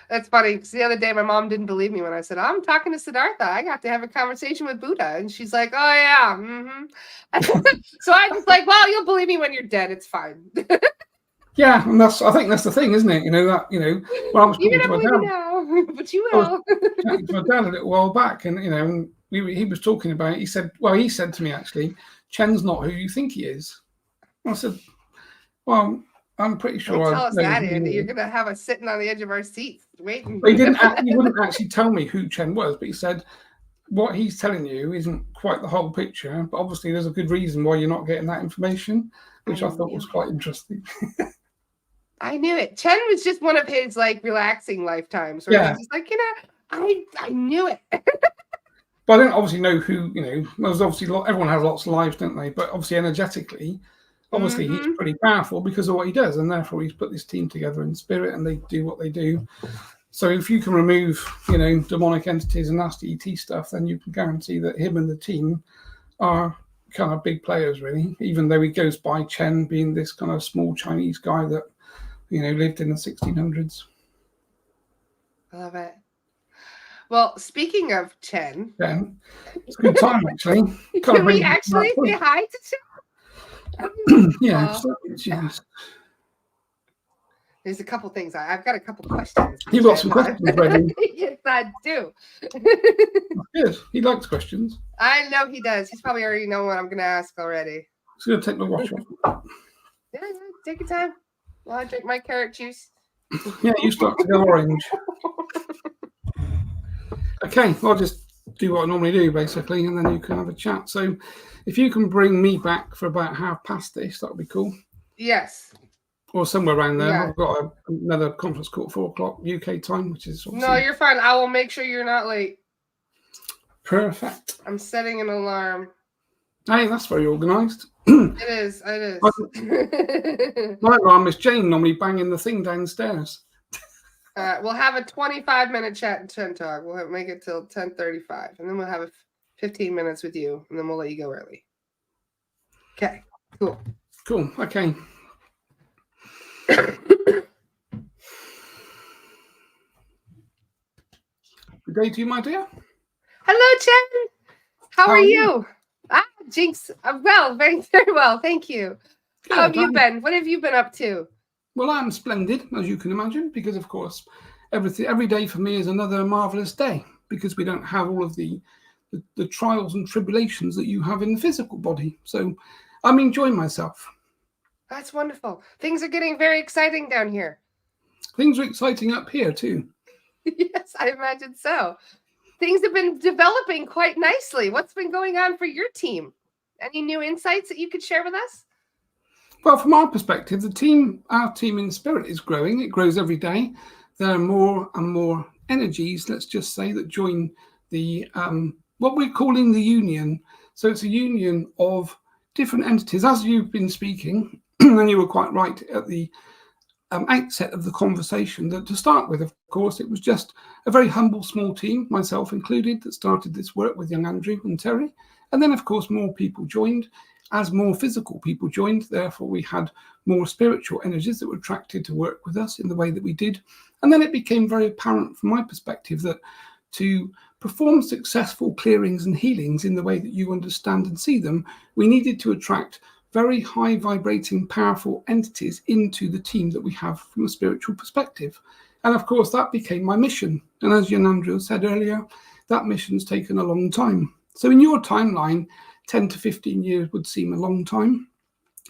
That's funny because the other day my mom didn't believe me when I said, "I'm talking to Siddhartha. I got to have a conversation with Buddha." And she's like, "Oh yeah." So I was like, "Well, you'll believe me when you're dead. It's fine."
Yeah, and I think that's the thing, isn't it? When I was talking to my dad
now, but you
will. I
will.
was chatting to my dad a little while back, and he was talking about it. He said to me, actually, "Chen's not who you think he is." I said, "Well, I'm pretty sure."
Don't tell us that, Andy. You're gonna have us sitting on the edge of our seats waiting.
He wouldn't actually tell me who Chen was, but he said, "What he's telling you isn't quite the whole picture, but obviously there's a good reason why you're not getting that information," which I thought was quite interesting.
I knew it. Chen was just one of his relaxing lifetimes where he's just like, I knew it.
But I don't obviously know who, there's obviously everyone has lots of lives, don't they? But obviously energetically, he's pretty powerful because of what he does, and therefore he's put this team together in spirit and they do what they do. So if you can remove, demonic entities and nasty ET stuff, then you can guarantee that him and the team are kind of big players, really, even though he goes by Chen being this kind of small Chinese guy that, lived in the 1600s.
I love it. Well, speaking of Chen.
It's a good time, actually.
Can we actually say hi to
Chen? Yes.
There's a couple things. I've got a couple questions.
You've got some questions ready.
Yes, I do.
Good. He likes questions.
I know he does. He's probably already know what I'm going to ask already.
He's going to take my watch off.
Yeah, take your time while I drink my carrot juice.
Yeah, you start to go orange. Okay, I'll just do what I normally do, basically, and then you can have a chat. So if you can bring me back for about half past this, that would be cool.
Yes.
Or somewhere around there. Yeah. I've got another conference call at 4 o'clock UK time, which is...
No, you're fine. I will make sure you're not late.
Perfect.
I'm setting an alarm.
Hey, that's very organised.
It is.
My alarm is Jane normally banging the thing downstairs.
We'll have a 25-minute chat and Chen talk. We'll make it till 10:35, and then we'll have 15 minutes with you, and then we'll let you go early. Okay, cool.
Cool, okay. Good day to you, my dear.
Hello, Chen. How are
you?
you? Jinx. Well, very, very well. Thank you.
Good.
How have you been? What have you been up to?
Well, I'm splendid, as you can imagine, because of course, every day for me is another marvelous day because we don't have all of the trials and tribulations that you have in the physical body. So I'm enjoying myself.
That's wonderful. Things are getting very exciting down here.
Things are exciting up here too.
Yes, I imagine so. Things have been developing quite nicely. What's been going on for your team? Any new insights that you could share with us?
Well, from our perspective, our team in spirit is growing. It grows every day. There are more and more energies, let's just say, that join the what we're calling the union. So it's a union of different entities. As you've been speaking, and you were quite right at the outset of the conversation, that to start with, of course, it was just a very humble small team, myself included, that started this work with young Andrew and Terry. And then, of course, more people joined. As more physical people joined, therefore, we had more spiritual energies that were attracted to work with us in the way that we did. And then it became very apparent from my perspective that to perform successful clearings and healings in the way that you understand and see them, we needed to attract very high vibrating, powerful entities into the team that we have from a spiritual perspective. And of course, that became my mission. And as Jan Andrew said earlier, that mission's taken a long time. So in your timeline, 10 to 15 years would seem a long time.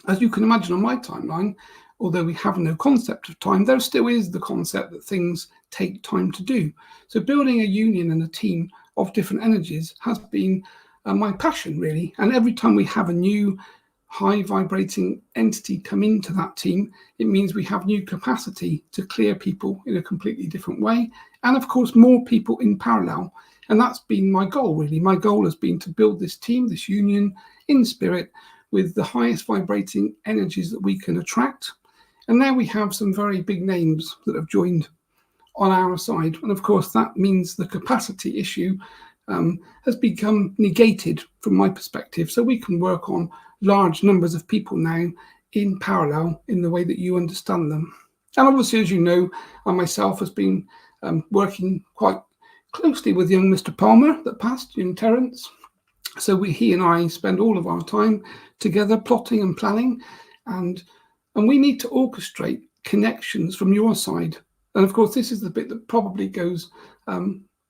As you can imagine on my timeline, although we have no concept of time, there still is the concept that things take time to do. So building a union and a team of different energies has been my passion, really. And every time we have a new high vibrating entity come into that team, it means we have new capacity to clear people in a completely different way. And of course, more people in parallel. And that's been my goal, really. My goal has been to build this team, this union in spirit with the highest vibrating energies that we can attract. And now we have some very big names that have joined on our side. And of course, that means the capacity issue has become negated from my perspective. So we can work on large numbers of people now in parallel in the way that you understand them. And obviously, as you know, I myself has been working quite closely with young Mr. Palmer that passed, young Terence. So he and I spend all of our time together plotting and planning, and we need to orchestrate connections from your side. And of course, this is the bit that probably goes,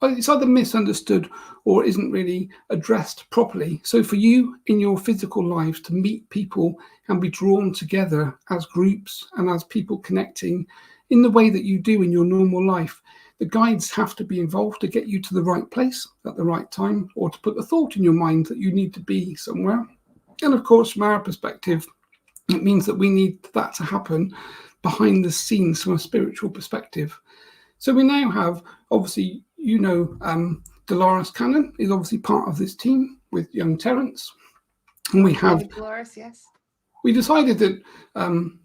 it's either misunderstood or isn't really addressed properly. So for you in your physical lives to meet people and be drawn together as groups and as people connecting in the way that you do in your normal life, the guides have to be involved to get you to the right place at the right time, or to put the thought in your mind that you need to be somewhere. And of course, from our perspective, it means that we need that to happen behind the scenes from a spiritual perspective. So we now have, obviously, Dolores Cannon is obviously part of this team with young Terence. And we have
Dolores, yes.
We decided that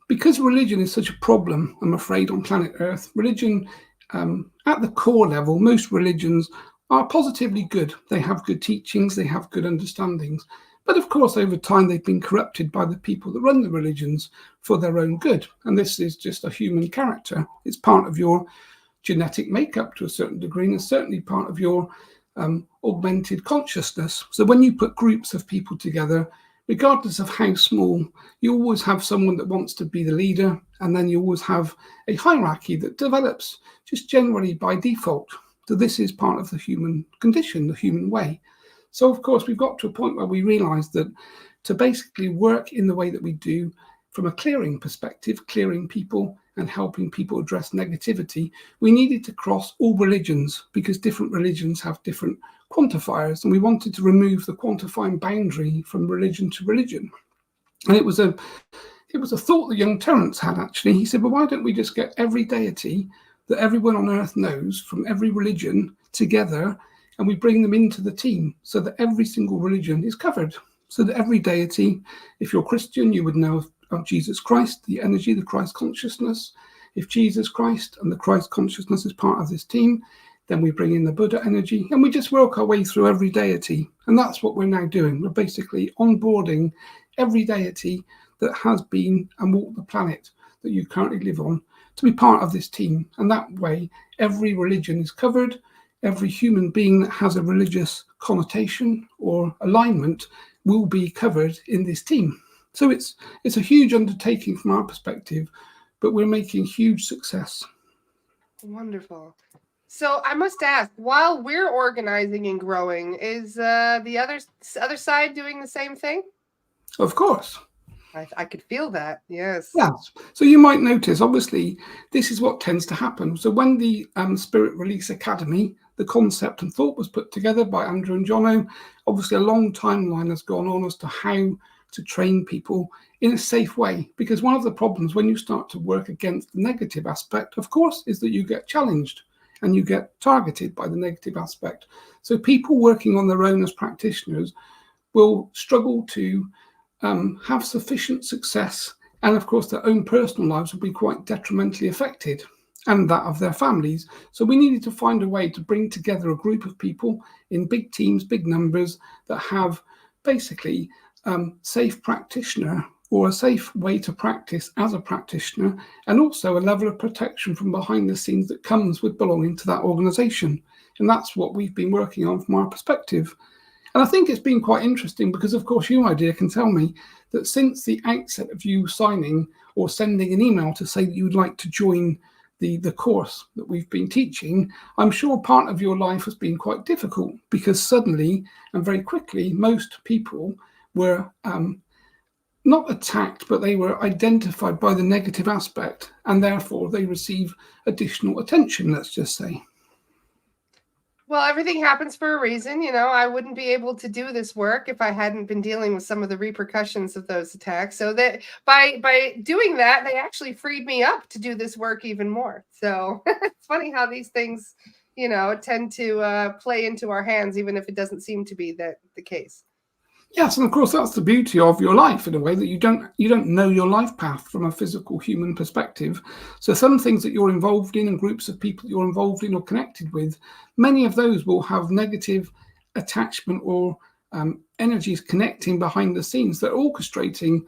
because religion is such a problem, I'm afraid, on planet Earth, religion at the core level, most religions are positively good. They have good teachings, they have good understandings. But of course, over time, they've been corrupted by the people that run the religions for their own good. And this is just a human character. It's part of your genetic makeup to a certain degree, and it's certainly part of your augmented consciousness. So when you put groups of people together, regardless of how small, you always have someone that wants to be the leader, and then you always have a hierarchy that develops just generally by default. So this is part of the human condition, the human way. So of course, we've got to a point where we realize that to basically work in the way that we do from a clearing perspective, clearing people and helping people address negativity, we needed to cross all religions because different religions have different quantifiers, and we wanted to remove the quantifying boundary from religion to religion. And it was a thought that young Terence had, actually. He said, well, why don't we just get every deity that everyone on earth knows from every religion together, and we bring them into the team so that every single religion is covered, so that every deity, if you're Christian, you would know of Jesus Christ, the energy, the Christ consciousness. If Jesus Christ and the Christ consciousness is part of this team, then we bring in the Buddha energy, and we just work our way through every deity. And that's what we're now doing. We're basically onboarding every deity that has been and walked the planet that you currently live on to be part of this team. And that way, every religion is covered. every human being that has a religious connotation or alignment will be covered in this team. So it's a huge undertaking from our perspective, but we're making huge success.
Wonderful. So I must ask, while we're organizing and growing, is the other side doing the same thing?
Of course.
I could feel that. Yes.
Yes. So you might notice, obviously, this is what tends to happen. So when the Spirit Release Academy, the concept and thought was put together by Andrew and Jono, obviously a long timeline has gone on as to how to train people in a safe way. Because one of the problems when you start to work against the negative aspect, of course, is that you get challenged and you get targeted by the negative aspect. So people working on their own as practitioners will struggle to have sufficient success, and of course their own personal lives will be quite detrimentally affected, and that of their families. So we needed to find a way to bring together a group of people in big teams, big numbers, that have basically safe practitioner or a safe way to practice as a practitioner, and also a level of protection from behind the scenes that comes with belonging to that organization. And that's what we've been working on from our perspective. And I think it's been quite interesting because, of course, you, my dear, can tell me that since the outset of you signing or sending an email to say that you would like to join the course that we've been teaching, I'm sure part of your life has been quite difficult because suddenly and very quickly, most people were not attacked, but they were identified by the negative aspect, and therefore they receive additional attention, let's just say.
Well, everything happens for a reason. I wouldn't be able to do this work if I hadn't been dealing with some of the repercussions of those attacks. So that by doing that, they actually freed me up to do this work even more. So it's funny how these things, tend to play into our hands, even if it doesn't seem to be the case.
Yes, and of course that's the beauty of your life in a way, that you don't know your life path from a physical human perspective. So some things that you're involved in and groups of people you're involved in or connected with, many of those will have negative attachment or energies connecting behind the scenes that are orchestrating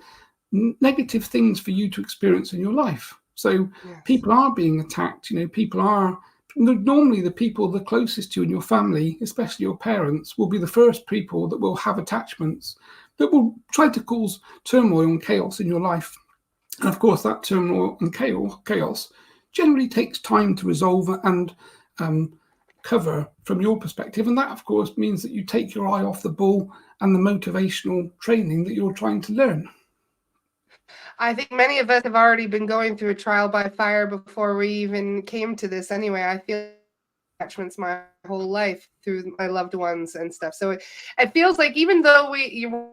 negative things for you to experience in your life. So yes. People are being attacked, people are normally the people the closest to you in your family, especially your parents, will be the first people that will have attachments that will try to cause turmoil and chaos in your life. And of course, that turmoil and chaos generally takes time to resolve and cover from your perspective. And that, of course, means that you take your eye off the ball and the motivational training that you're trying to learn.
I think many of us have already been going through a trial by fire before we even came to this anyway. I feel attachments my whole life through my loved ones and stuff. So it feels like even though you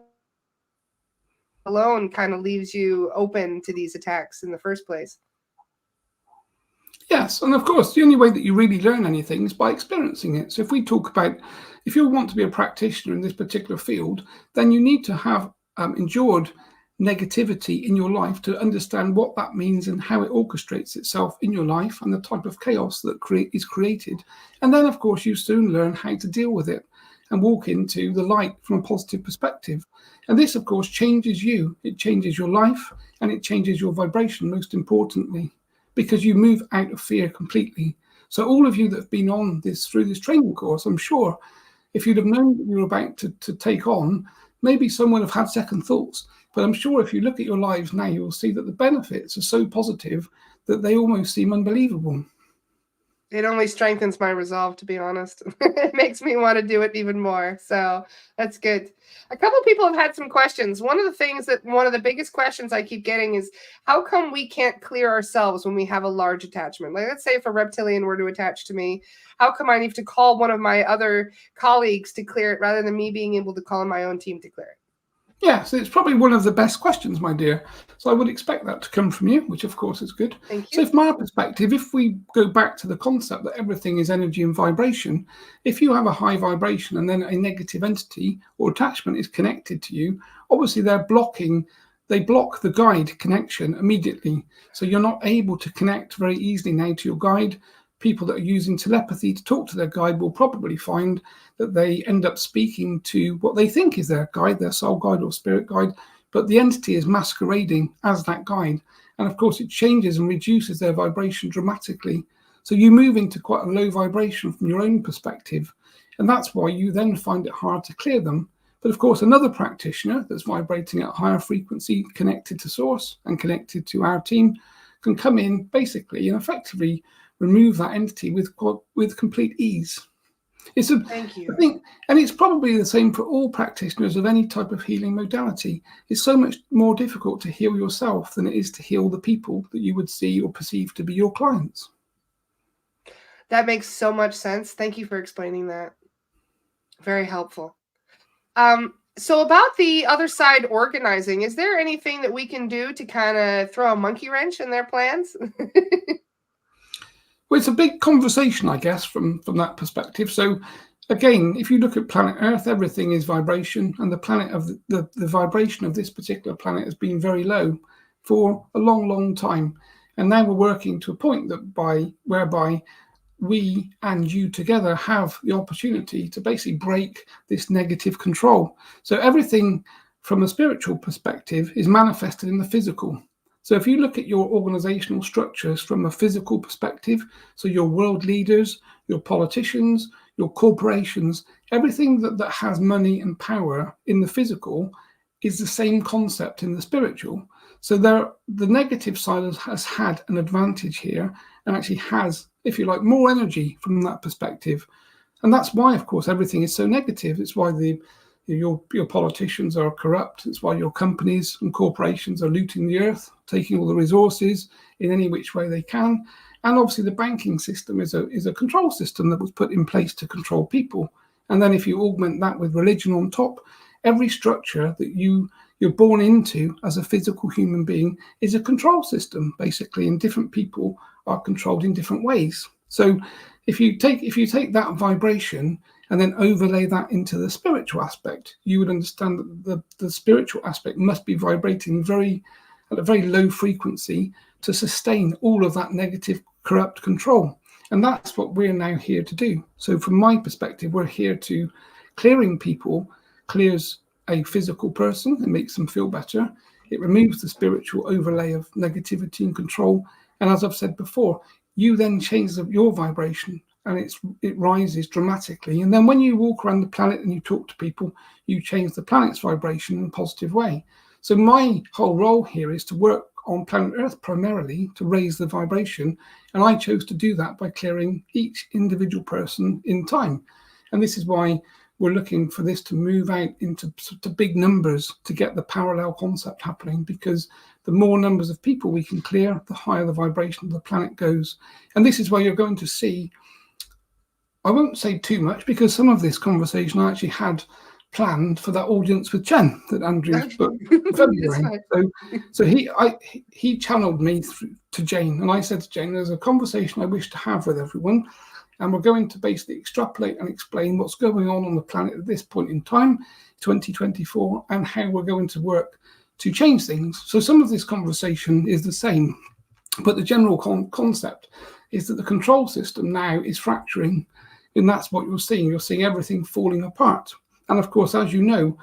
alone kind of leaves you open to these attacks in the first place.
Yes, and of course, the only way that you really learn anything is by experiencing it. So if we talk about, if you want to be a practitioner in this particular field, then you need to have endured negativity in your life to understand what that means and how it orchestrates itself in your life and the type of chaos that is created. And then, of course, you soon learn how to deal with it and walk into the light from a positive perspective. And this, of course, changes you. It changes your life and it changes your vibration, most importantly, because you move out of fear completely. So all of you that have been on this through this training course, I'm sure if you'd have known that you were about to take on, maybe someone would have had second thoughts. But I'm sure if you look at your lives now, you'll see that the benefits are so positive that they almost seem unbelievable.
It only strengthens my resolve, to be honest. It makes me want to do it even more. So that's good. A couple of people have had some questions. One of the biggest questions I keep getting is, how come we can't clear ourselves when we have a large attachment? Like, let's say if a reptilian were to attach to me, how come I need to call one of my other colleagues to clear it rather than me being able to call my own team to clear it?
Yeah, so it's probably one of the best questions, my dear. So I would expect that to come from you, which of course is good.
Thank you.
So from our perspective, if we go back to the concept that everything is energy and vibration, if you have a high vibration and then a negative entity or attachment is connected to you, obviously they block the guide connection immediately. So you're not able to connect very easily now to your guide. People that are using telepathy to talk to their guide will probably find that they end up speaking to what they think is their guide, their soul guide or spirit guide, but the entity is masquerading as that guide. And of course, it changes and reduces their vibration dramatically. So you move into quite a low vibration from your own perspective. And that's why you then find it hard to clear them. But of course, another practitioner that's vibrating at a higher frequency, connected to source and connected to our team, can come in basically and effectively remove that entity with complete ease.
Thank you.
I think, and it's probably the same for all practitioners of any type of healing modality. It's so much more difficult to heal yourself than it is to heal the people that you would see or perceive to be your clients.
That makes so much sense. Thank you for explaining that. Very helpful. So about the other side organizing, is there anything that we can do to kind of throw a monkey wrench in their plans?
Well, it's a big conversation, I guess, from that perspective. So again, if you look at planet Earth, everything is vibration, and the planet of the vibration of this particular planet has been very low for a long, long time. And now we're working to a point that whereby we and you together have the opportunity to basically break this negative control. So everything from a spiritual perspective is manifested in the physical. So if you look at your organizational structures from a physical perspective, so your world leaders, your politicians, your corporations, everything that has money and power in the physical is the same concept in the spiritual. So the negative side has had an advantage here and actually has, if you like, more energy from that perspective. And that's why, of course, everything is so negative. It's why your politicians are corrupt. It's why your companies and corporations are looting the earth, taking all the resources in any which way they can. And obviously the banking system is a control system that was put in place to control people. And then if you augment that with religion on top, every structure that you're born into as a physical human being is a control system, basically, and different people are controlled in different ways. So if you take that vibration and then overlay that into the spiritual aspect, you would understand that the spiritual aspect must be vibrating at a very low frequency to sustain all of that negative, corrupt control. And that's what we're now here to do. So from my perspective, we're here to clearing people, clears a physical person and makes them feel better. It removes the spiritual overlay of negativity and control. And as I've said before, you then change your vibration and it rises dramatically. And then when you walk around the planet and you talk to people, you change the planet's vibration in a positive way. So my whole role here is to work on planet Earth primarily to raise the vibration. And I chose to do that by clearing each individual person in time. And this is why we're looking for this to move out into big numbers to get the parallel concept happening, because the more numbers of people we can clear, the higher the vibration of the planet goes. And this is where you're going to see, I won't say too much because some of this conversation I actually had planned for that audience with Chen that Andrew's booked in February. So he channeled me to Jane, and I said to Jane, there's a conversation I wish to have with everyone, and we're going to basically extrapolate and explain what's going on the planet at this point in time, 2024, and how we're going to work to change things. So some of this conversation is the same, but the general concept is that the control system now is fracturing, and that's what you're seeing. You're seeing everything falling apart. And of course, as you know,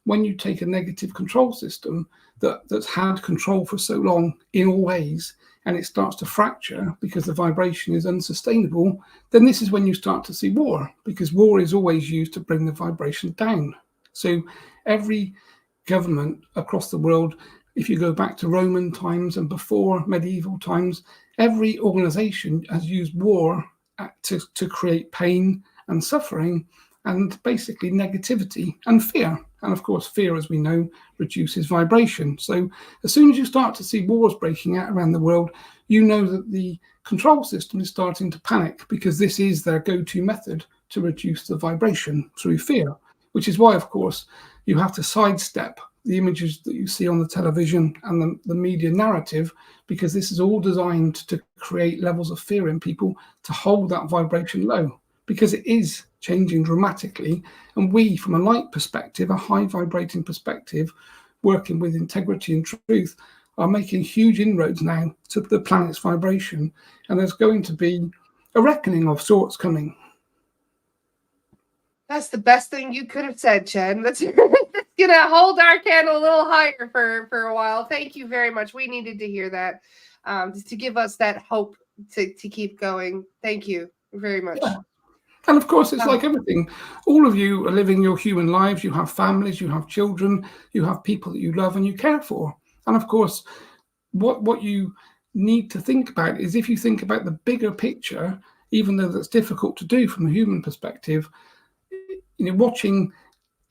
when you take a negative control system that's had control for so long in all ways, and it starts to fracture because the vibration is unsustainable, then this is when you start to see war, because war is always used to bring the vibration down. So every government across the world, if you go back to Roman times and before medieval times, every organization has used war to create pain and suffering and basically negativity and fear. And of course, fear, as we know, reduces vibration. So as soon as you start to see wars breaking out around the world, you know that the control system is starting to panic, because this is their go-to method to reduce the vibration through fear, which is why, of course, you have to sidestep the images that you see on the television and the media narrative, because this is all designed to create levels of fear in people to hold that vibration low, because it is changing dramatically. And we, from a light perspective, a high vibrating perspective, working with integrity and truth, are making huge inroads now to the planet's vibration. And there's going to be a reckoning of sorts coming.
That's the best thing you could have said, Chen. That's gonna hold our candle a little higher for a while. Thank you very much. We needed to hear that, just to give us that hope to keep going. Thank you very much.
Yeah. And of course, it's like everything. All of you are living your human lives. You have families, you have children, you have people that you love and you care for. And of course, what you need to think about is, if you think about the bigger picture, even though that's difficult to do from a human perspective, watching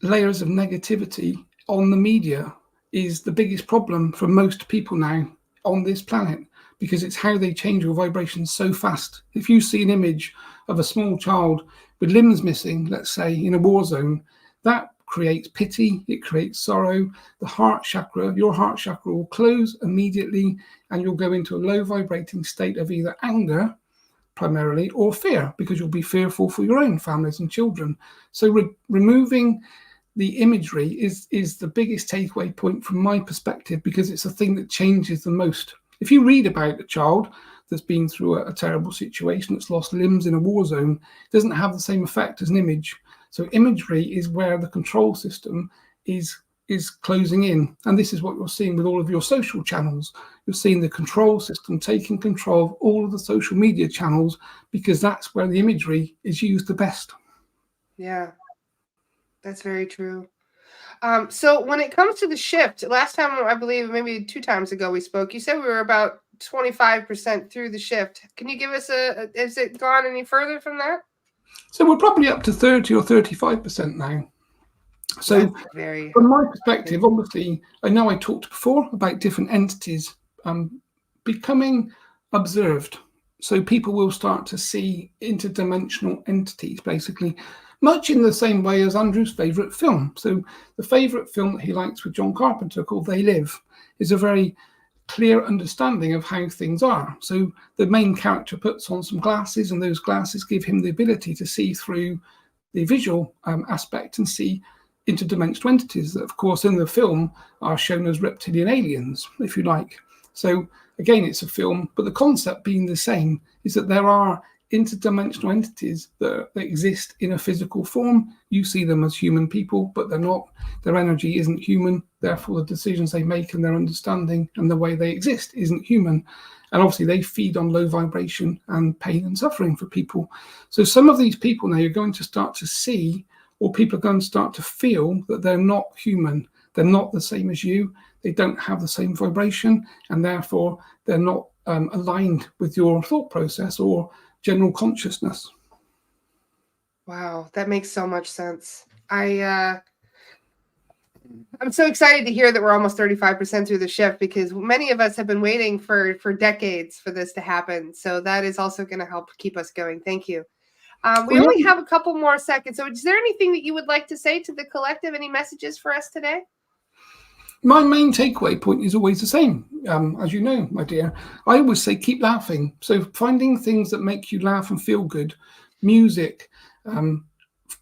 layers of negativity on the media is the biggest problem for most people now on this planet, because it's how they change your vibrations so fast. If you see an image of a small child with limbs missing, let's say in a war zone, that creates pity, it creates sorrow. The heart chakra, your heart chakra will close immediately, and you'll go into a low vibrating state of either anger primarily or fear, because you'll be fearful for your own families and children. So removing the imagery is the biggest takeaway point from my perspective, because it's the thing that changes the most. If you read about a child that's been through a terrible situation, that's lost limbs in a war zone, it doesn't have the same effect as an image. So imagery is where the control system is closing in. And this is what you're seeing with all of your social channels. You're seeing the control system taking control of all of the social media channels, because that's where the imagery is used the best.
Yeah, that's very true. So when it comes to the shift, last time, I believe maybe 2 times ago we spoke, you said we were about 25% through the shift. Can you give us has it gone any further from that?
So we're probably up to 30 or 35% now. So from my perspective, obviously, I know I talked before about different entities becoming observed. So people will start to see interdimensional entities, basically, much in the same way as Andrew's favourite film. So the favourite film that he likes with John Carpenter, called They Live, is a very clear understanding of how things are. So the main character puts on some glasses, and those glasses give him the ability to see through the visual aspect and see interdimensional entities that, of course, in the film are shown as reptilian aliens, if you like. So again, it's a film, but the concept being the same, is that there are interdimensional entities that exist in a physical form. You see them as human people, but they're not. Their energy isn't human. Therefore, the decisions they make and their understanding and the way they exist isn't human. And obviously, they feed on low vibration and pain and suffering for people. So some of these people now, you're going to start to see, or people are going to start to feel, that they're not human. They're not the same as you. They don't have the same vibration, and therefore they're not aligned with your thought process or general consciousness.
Wow, that makes so much sense. I'm so excited to hear that we're almost 35% through the shift, because many of us have been waiting for decades for this to happen. So that is also going to help keep us going. Thank you. We only have a couple more seconds. So is there anything that you would like to say to the collective? Any messages for us today?
My main takeaway point is always the same. As you know, my dear, I always say keep laughing. So finding things that make you laugh and feel good, music,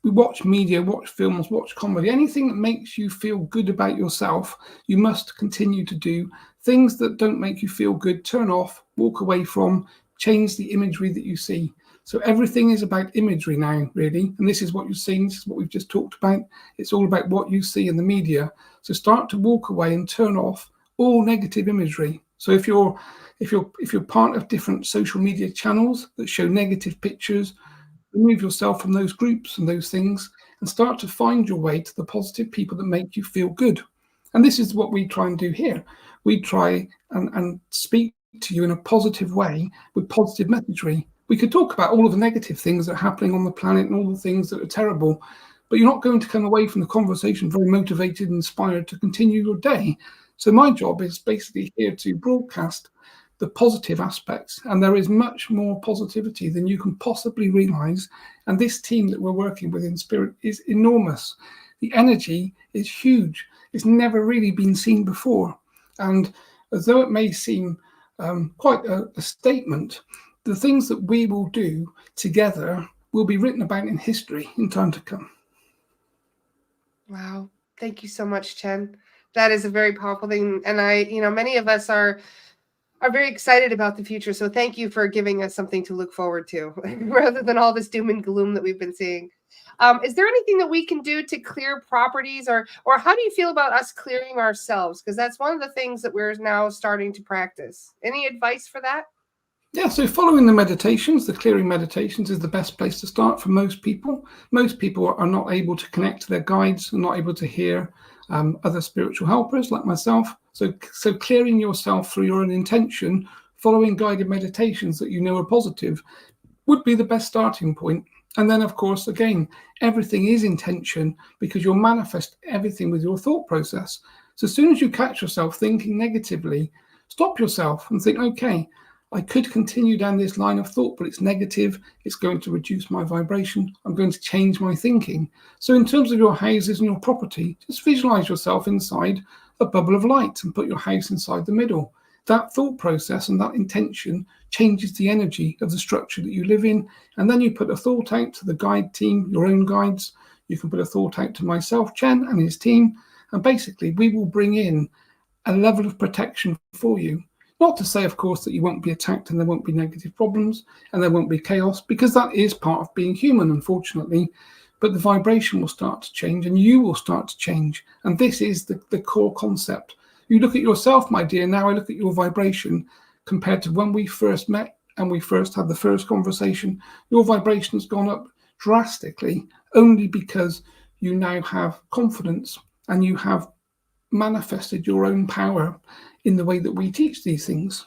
watch media, watch films, watch comedy, anything that makes you feel good about yourself, you must continue to do. Things that don't make you feel good, turn off, walk away from, change the imagery that you see. So everything is about imagery now, really. And this is what you're seeing. This is what we've just talked about. It's all about what you see in the media. So start to walk away and turn off all negative imagery. So if you're part of different social media channels that show negative pictures, remove yourself from those groups and those things, and start to find your way to the positive people that make you feel good. And this is what we try and do here. We try and speak to you in a positive way with positive messagery. We could talk about all of the negative things that are happening on the planet and all the things that are terrible, but you're not going to come away from the conversation very motivated and inspired to continue your day. So my job is basically here to broadcast the positive aspects, and there is much more positivity than you can possibly realize. And this team that we're working with in spirit is enormous. The energy is huge. It's never really been seen before. And as though it may seem quite a statement, the things that we will do together will be written about in history in time to come.
Wow. Thank you so much, Chen. That is a very powerful thing. And many of us are very excited about the future. So thank you for giving us something to look forward to rather than all this doom and gloom that we've been seeing. Is there anything that we can do to clear properties, or how do you feel about us clearing ourselves? Because that's one of the things that we're now starting to practice. Any advice for that?
Yeah, so following the meditations, the clearing meditations is the best place to start for most people. Most people are not able to connect to their guides and not able to hear other spiritual helpers like myself. So clearing yourself through your own intention, following guided meditations that you know are positive, would be the best starting point. And then, of course, again, everything is intention because you'll manifest everything with your thought process. So as soon as you catch yourself thinking negatively, stop yourself and think, okay, I could continue down this line of thought, but it's negative. It's going to reduce my vibration. I'm going to change my thinking. So in terms of your houses and your property, just visualize yourself inside a bubble of light and put your house inside the middle. That thought process and that intention changes the energy of the structure that you live in. And then you put a thought out to the guide team, your own guides. You can put a thought out to myself, Chen, and his team. And basically, we will bring in a level of protection for you. Not to say, of course, that you won't be attacked and there won't be negative problems and there won't be chaos, because that is part of being human, unfortunately. But the vibration will start to change and you will start to change. And this is the core concept. You look at yourself, my dear, now I look at your vibration compared to when we first met and we first had the first conversation. Your vibration has gone up drastically only because you now have confidence and you have manifested your own power in the way that we teach these things.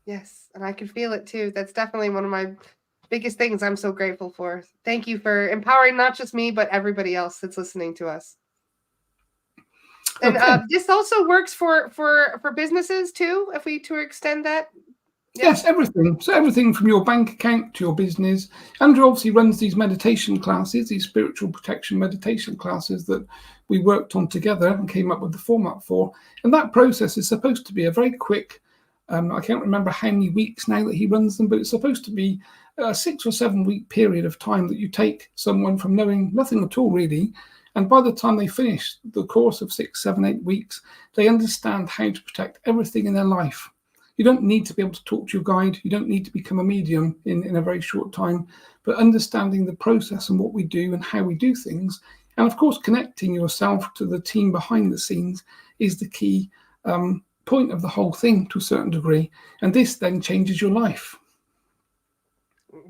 Yes, and I can feel it too. That's definitely one of my biggest things I'm so grateful for. Thank you for empowering not just me, but everybody else that's listening to us. And
Okay.
this also works for businesses too, if we to extend that.
Yeah. Yes, everything. So everything from your bank account to your business. Andrew obviously runs these meditation classes, these spiritual protection meditation classes that we worked on together and came up with the format for. And that process is supposed to be a very quick, I can't remember how many weeks now that he runs them, but it's supposed to be a 6 or 7 week period of time that you take someone from knowing nothing at all really. And by the time they finish the course of 6, 7, 8 weeks, they understand how to protect everything in their life. You don't need to be able to talk to your guide. You don't need to become a medium in a very short time, but understanding the process and what we do and how we do things. And of course, connecting yourself to the team behind the scenes is the key point of the whole thing to a certain degree. And this then changes your life.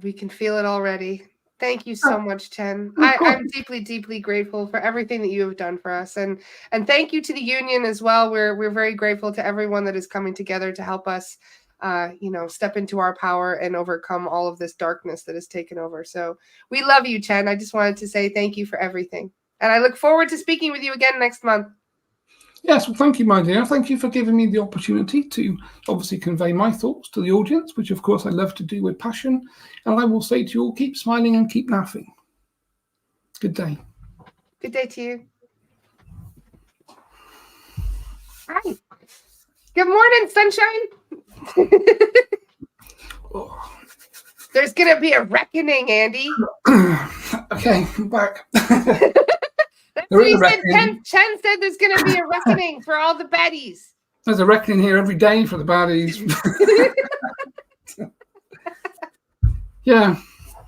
We can feel it already. Thank you so much, Chen. I'm deeply, deeply grateful for everything that you have done for us. And thank you to the union as well. We're very grateful to everyone that is coming together to help us, step into our power and overcome all of this darkness that has taken over. So we love you, Chen. I just wanted to say thank you for everything. And I look forward to speaking with you again next month.
Yes, well, thank you, my dear. Thank you for giving me the opportunity to obviously convey my thoughts to the audience, which of course I love to do with passion. And I will say to you all, keep smiling and keep laughing. Good day.
Good day to you. Hi. Good morning, sunshine. There's going to be a reckoning, Andy.
Okay, I'm back.
That's what he said. Chen said there's going to be a reckoning for all the baddies.
There's a reckoning here every day for the baddies. Yeah,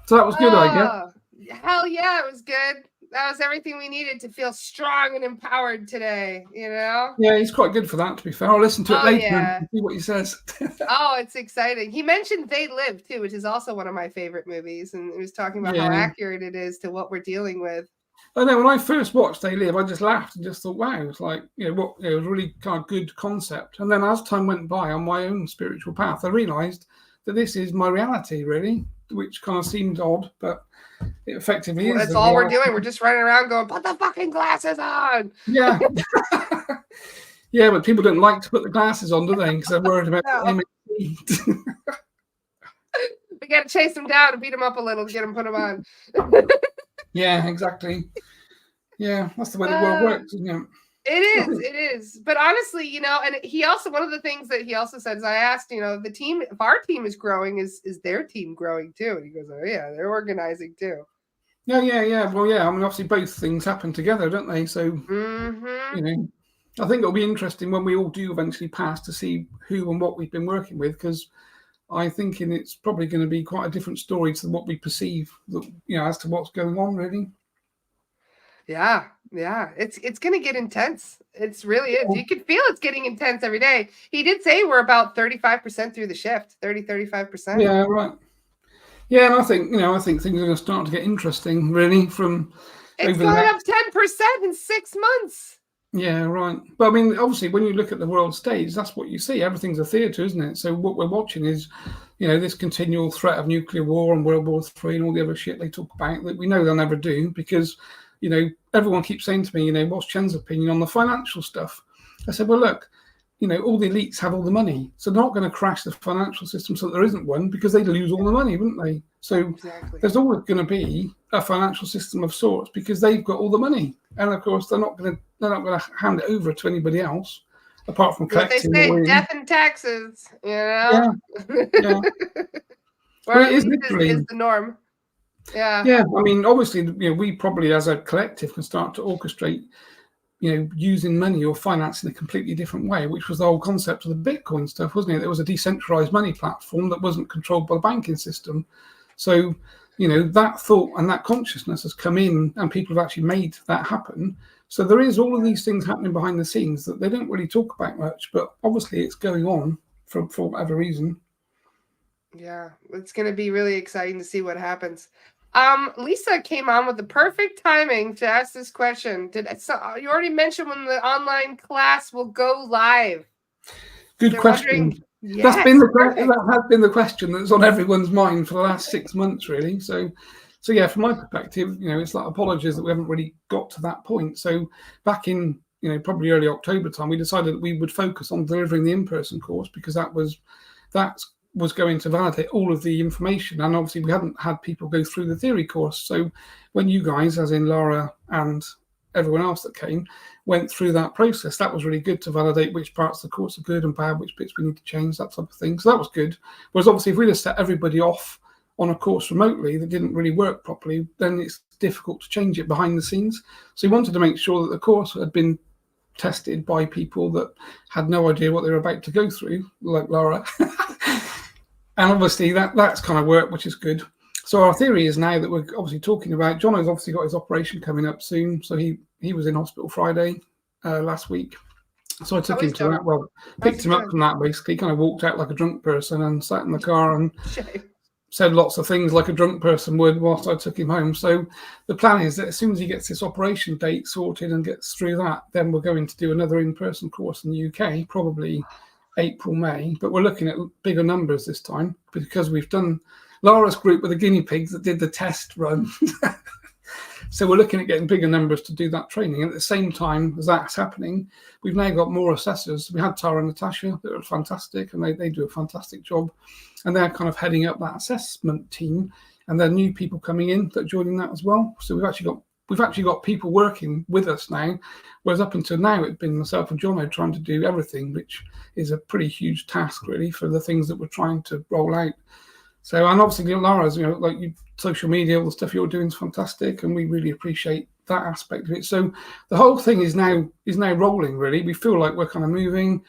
so that was good, I guess.
Hell yeah, it was good. That was everything we needed to feel strong and empowered today, you know?
Yeah, he's quite good for that, to be fair. I'll listen to it later and see what he says.
Oh, it's exciting. He mentioned They Live, too, which is also one of my favorite movies. And he was talking about how accurate it is to what we're dealing with.
I know when I first watched They Live, I just laughed and just thought, wow, it's like, it was a really kind of good concept. And then as time went by on my own spiritual path, I realized that this is my reality, really, which kind of seemed odd, but it effectively is.
That's all we're doing. We're just running around going, put the fucking glasses on.
Yeah. Yeah, but people don't like to put the glasses on, do they? Because they're worried about
We got to chase them down and beat them up a little to get them, put them on.
Yeah, exactly. Yeah, that's the way the world works, isn't it?
It is. But honestly, and he also, one of the things that he also said is I asked, the team, if our team is growing, is their team growing too? And he goes, oh yeah, they're organizing too.
Yeah. Well, yeah, I mean, obviously both things happen together, don't they? So, I think it'll be interesting when we all do eventually pass to see who and what we've been working with, because I think it's probably going to be quite a different story to what we perceive, as to what's going on, really.
Yeah, yeah. It's gonna get intense. It's really is. You can feel it's getting intense every day. He did say we're about 35% through the shift, 35%.
Yeah, right. Yeah, and I think things are going to start to get interesting, really, from
It's
over the
going
next.
up 10% in 6 months.
Yeah, right. But I mean, obviously, when you look at the world stage, that's what you see. Everything's a theatre, isn't it? So what we're watching is, this continual threat of nuclear war and World War III and all the other shit they talk about that we know they'll never do because, everyone keeps saying to me, what's Chen's opinion on the financial stuff? I said, well, look, all the elites have all the money, so they're not going to crash the financial system so that there isn't one because they'd lose all the money, wouldn't they? So
Exactly.
there's always going to be a financial system of sorts because they've got all the money, and of course they're not going to hand it over to anybody else apart from
What they
collecting
say,
the way.
death and taxes.
Yeah, yeah.
Or
Well,
at
it is
least
literally.
is the norm. Yeah.
Yeah, I mean, obviously, we probably as a collective can start to orchestrate, using money or finance in a completely different way, which was the whole concept of the Bitcoin stuff, wasn't it? There was a decentralized money platform that wasn't controlled by the banking system. So, that thought and that consciousness has come in and people have actually made that happen. So there is all of these things happening behind the scenes that they don't really talk about much, but obviously it's going on for whatever reason.
Yeah, it's going to be really exciting to see what happens. Lisa came on with the perfect timing to ask this question. You already mentioned when the online class will go live?
Good question.
Yes,
That has been the question that's on everyone's mind for the last 6 months, really. So yeah, from my perspective, it's like apologies that we haven't really got to that point. So back in probably early October time, we decided that we would focus on delivering the in-person course because that was going to validate all of the information, and obviously we hadn't had people go through the theory course. So when you guys, as in Laura and everyone else that came, went through that process, that was really good to validate which parts of the course are good and bad, which bits we need to change, that type of thing. So that was good. Whereas obviously if we'd have set everybody off on a course remotely that didn't really work properly, then it's difficult to change it behind the scenes. So we wanted to make sure that the course had been tested by people that had no idea what they were about to go through, like Laura. And obviously that's kind of work, which is good. So our theory is now that we're obviously talking about, John has obviously got his operation coming up soon. So he was in hospital Friday last week. So I took him to that. Well, picked him up from that basically, kind of walked out like a drunk person and sat in the car and said lots of things like a drunk person would whilst I took him home. So the plan is that as soon as he gets this operation date sorted and gets through that, then we're going to do another in-person course in the UK, probably April, May, but we're looking at bigger numbers this time because we've done Laura's group with the guinea pigs that did the test run. So we're looking at getting bigger numbers to do that training. And at the same time as that's happening, we've now got more assessors. We had Tara and Natasha that are fantastic, and they do a fantastic job. And they're kind of heading up that assessment team. And there are new people coming in that are joining that as well. So we've actually got people working with us now, whereas up until now it's been myself and Jono trying to do everything, which is a pretty huge task really for the things that we're trying to roll out. So, and obviously Laura's, like social media, all the stuff you're doing is fantastic, and we really appreciate that aspect of it. So the whole thing is now rolling really. We feel like we're kind of moving.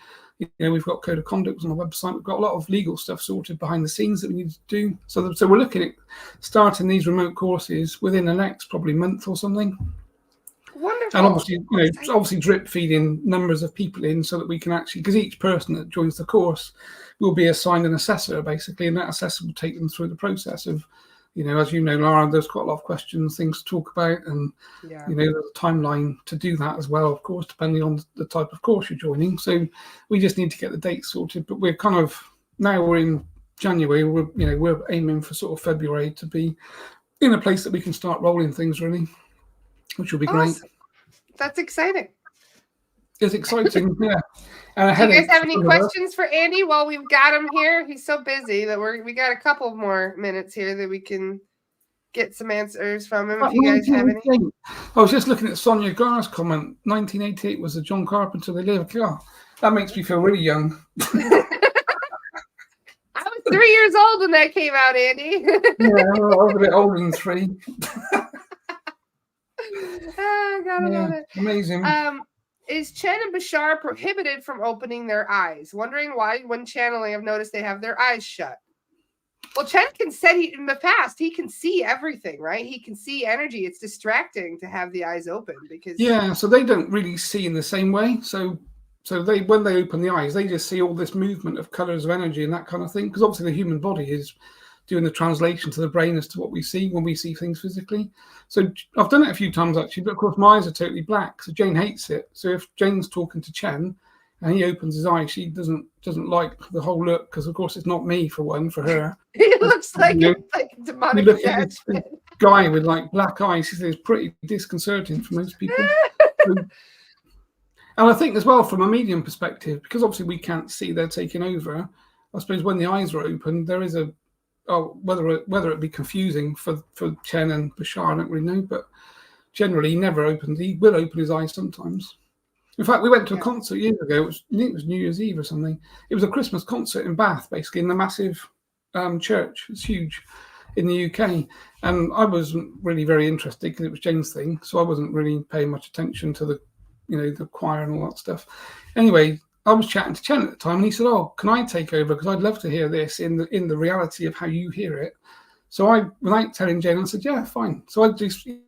We've got code of conduct on the website. We've got a lot of legal stuff sorted behind the scenes that we need to do. So we're looking at starting these remote courses within the next probably month or something.
Wonderful.
And obviously drip feeding numbers of people in so that we can actually, because each person that joins the course will be assigned an assessor basically, and that assessor will take them through the process of, as you know, Laura, there's quite a lot of questions, things to talk about, and there's a timeline to do that as well, of course, depending on the type of course you're joining. So we just need to get the dates sorted, but we're kind of, now we're in January, we're aiming for sort of February to be in a place that we can start rolling things really, which will be great.
That's exciting.
It's exciting, yeah.
And do you guys have any questions for Andy while we've got him here? He's so busy that we got a couple more minutes here that we can get some answers from him. If you guys have any.
I was just looking at Sonia Gar's comment. 1988 was the John Carpenter They Live. Oh, that makes me feel really young.
I was 3 years old when that came out, Andy.
Yeah, I was a bit older than 3.
Oh, God, I love it.
Amazing.
Is Chen and Bashar prohibited from opening their eyes? Wondering why, when channeling, I've noticed they have their eyes shut. Well, Chen can say in the past, he can see everything, right? He can see energy. It's distracting to have the eyes open because
so they don't really see in the same way. So they, when they open the eyes, they just see all this movement of colors of energy and that kind of thing. Because obviously the human body is doing the translation to the brain as to what we see when we see things physically. So I've done it a few times actually, but of course my eyes are totally black. So Jane hates it. So if Jane's talking to Chen and he opens his eyes, she doesn't like the whole look, because of course it's not me for one, for her.
He looks like,
you know,
like a demonic
you look at this
attachment.
guy with like black eyes. She says it's pretty disconcerting for most people. And I think as well from a medium perspective, because obviously we can't see, they're taking over. I suppose when the eyes are open, there is whether it be confusing for Chen and Bashar, I don't really know, but generally he never opens. He will open his eyes sometimes. In fact, we went to a concert years ago. I think it was New Year's Eve or something. It was a Christmas concert in Bath, basically, in the massive church. It's huge in the UK. And I wasn't really very interested because it was Jane's thing. So I wasn't really paying much attention to the choir and all that stuff. Anyway, I was chatting to Chen at the time and he said, "Oh, can I take over? Because I'd love to hear this in the reality of how you hear it." So I, without telling Jane, I said, "Yeah, fine." So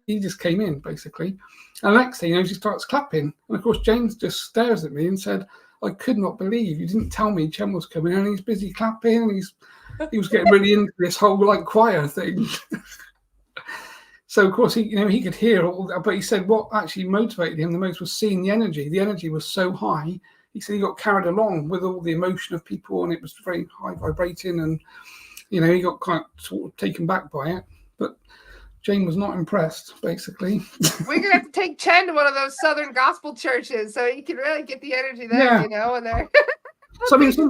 he just came in, basically. And the next thing, he starts clapping. And of course, Jane just stares at me and said, "I could not believe you didn't tell me Chen was coming." And he's busy clapping and he was getting really into this whole choir thing. So of course he could hear all that, but he said what actually motivated him the most was seeing the energy. The energy was so high. He said he got carried along with all the emotion of people, and it was very high vibrating, and he got quite sort of taken back by it. But Jane was not impressed, basically.
We're gonna have to take Chen to one of those Southern gospel churches so he can really get the energy there, and they're
so I mean,
so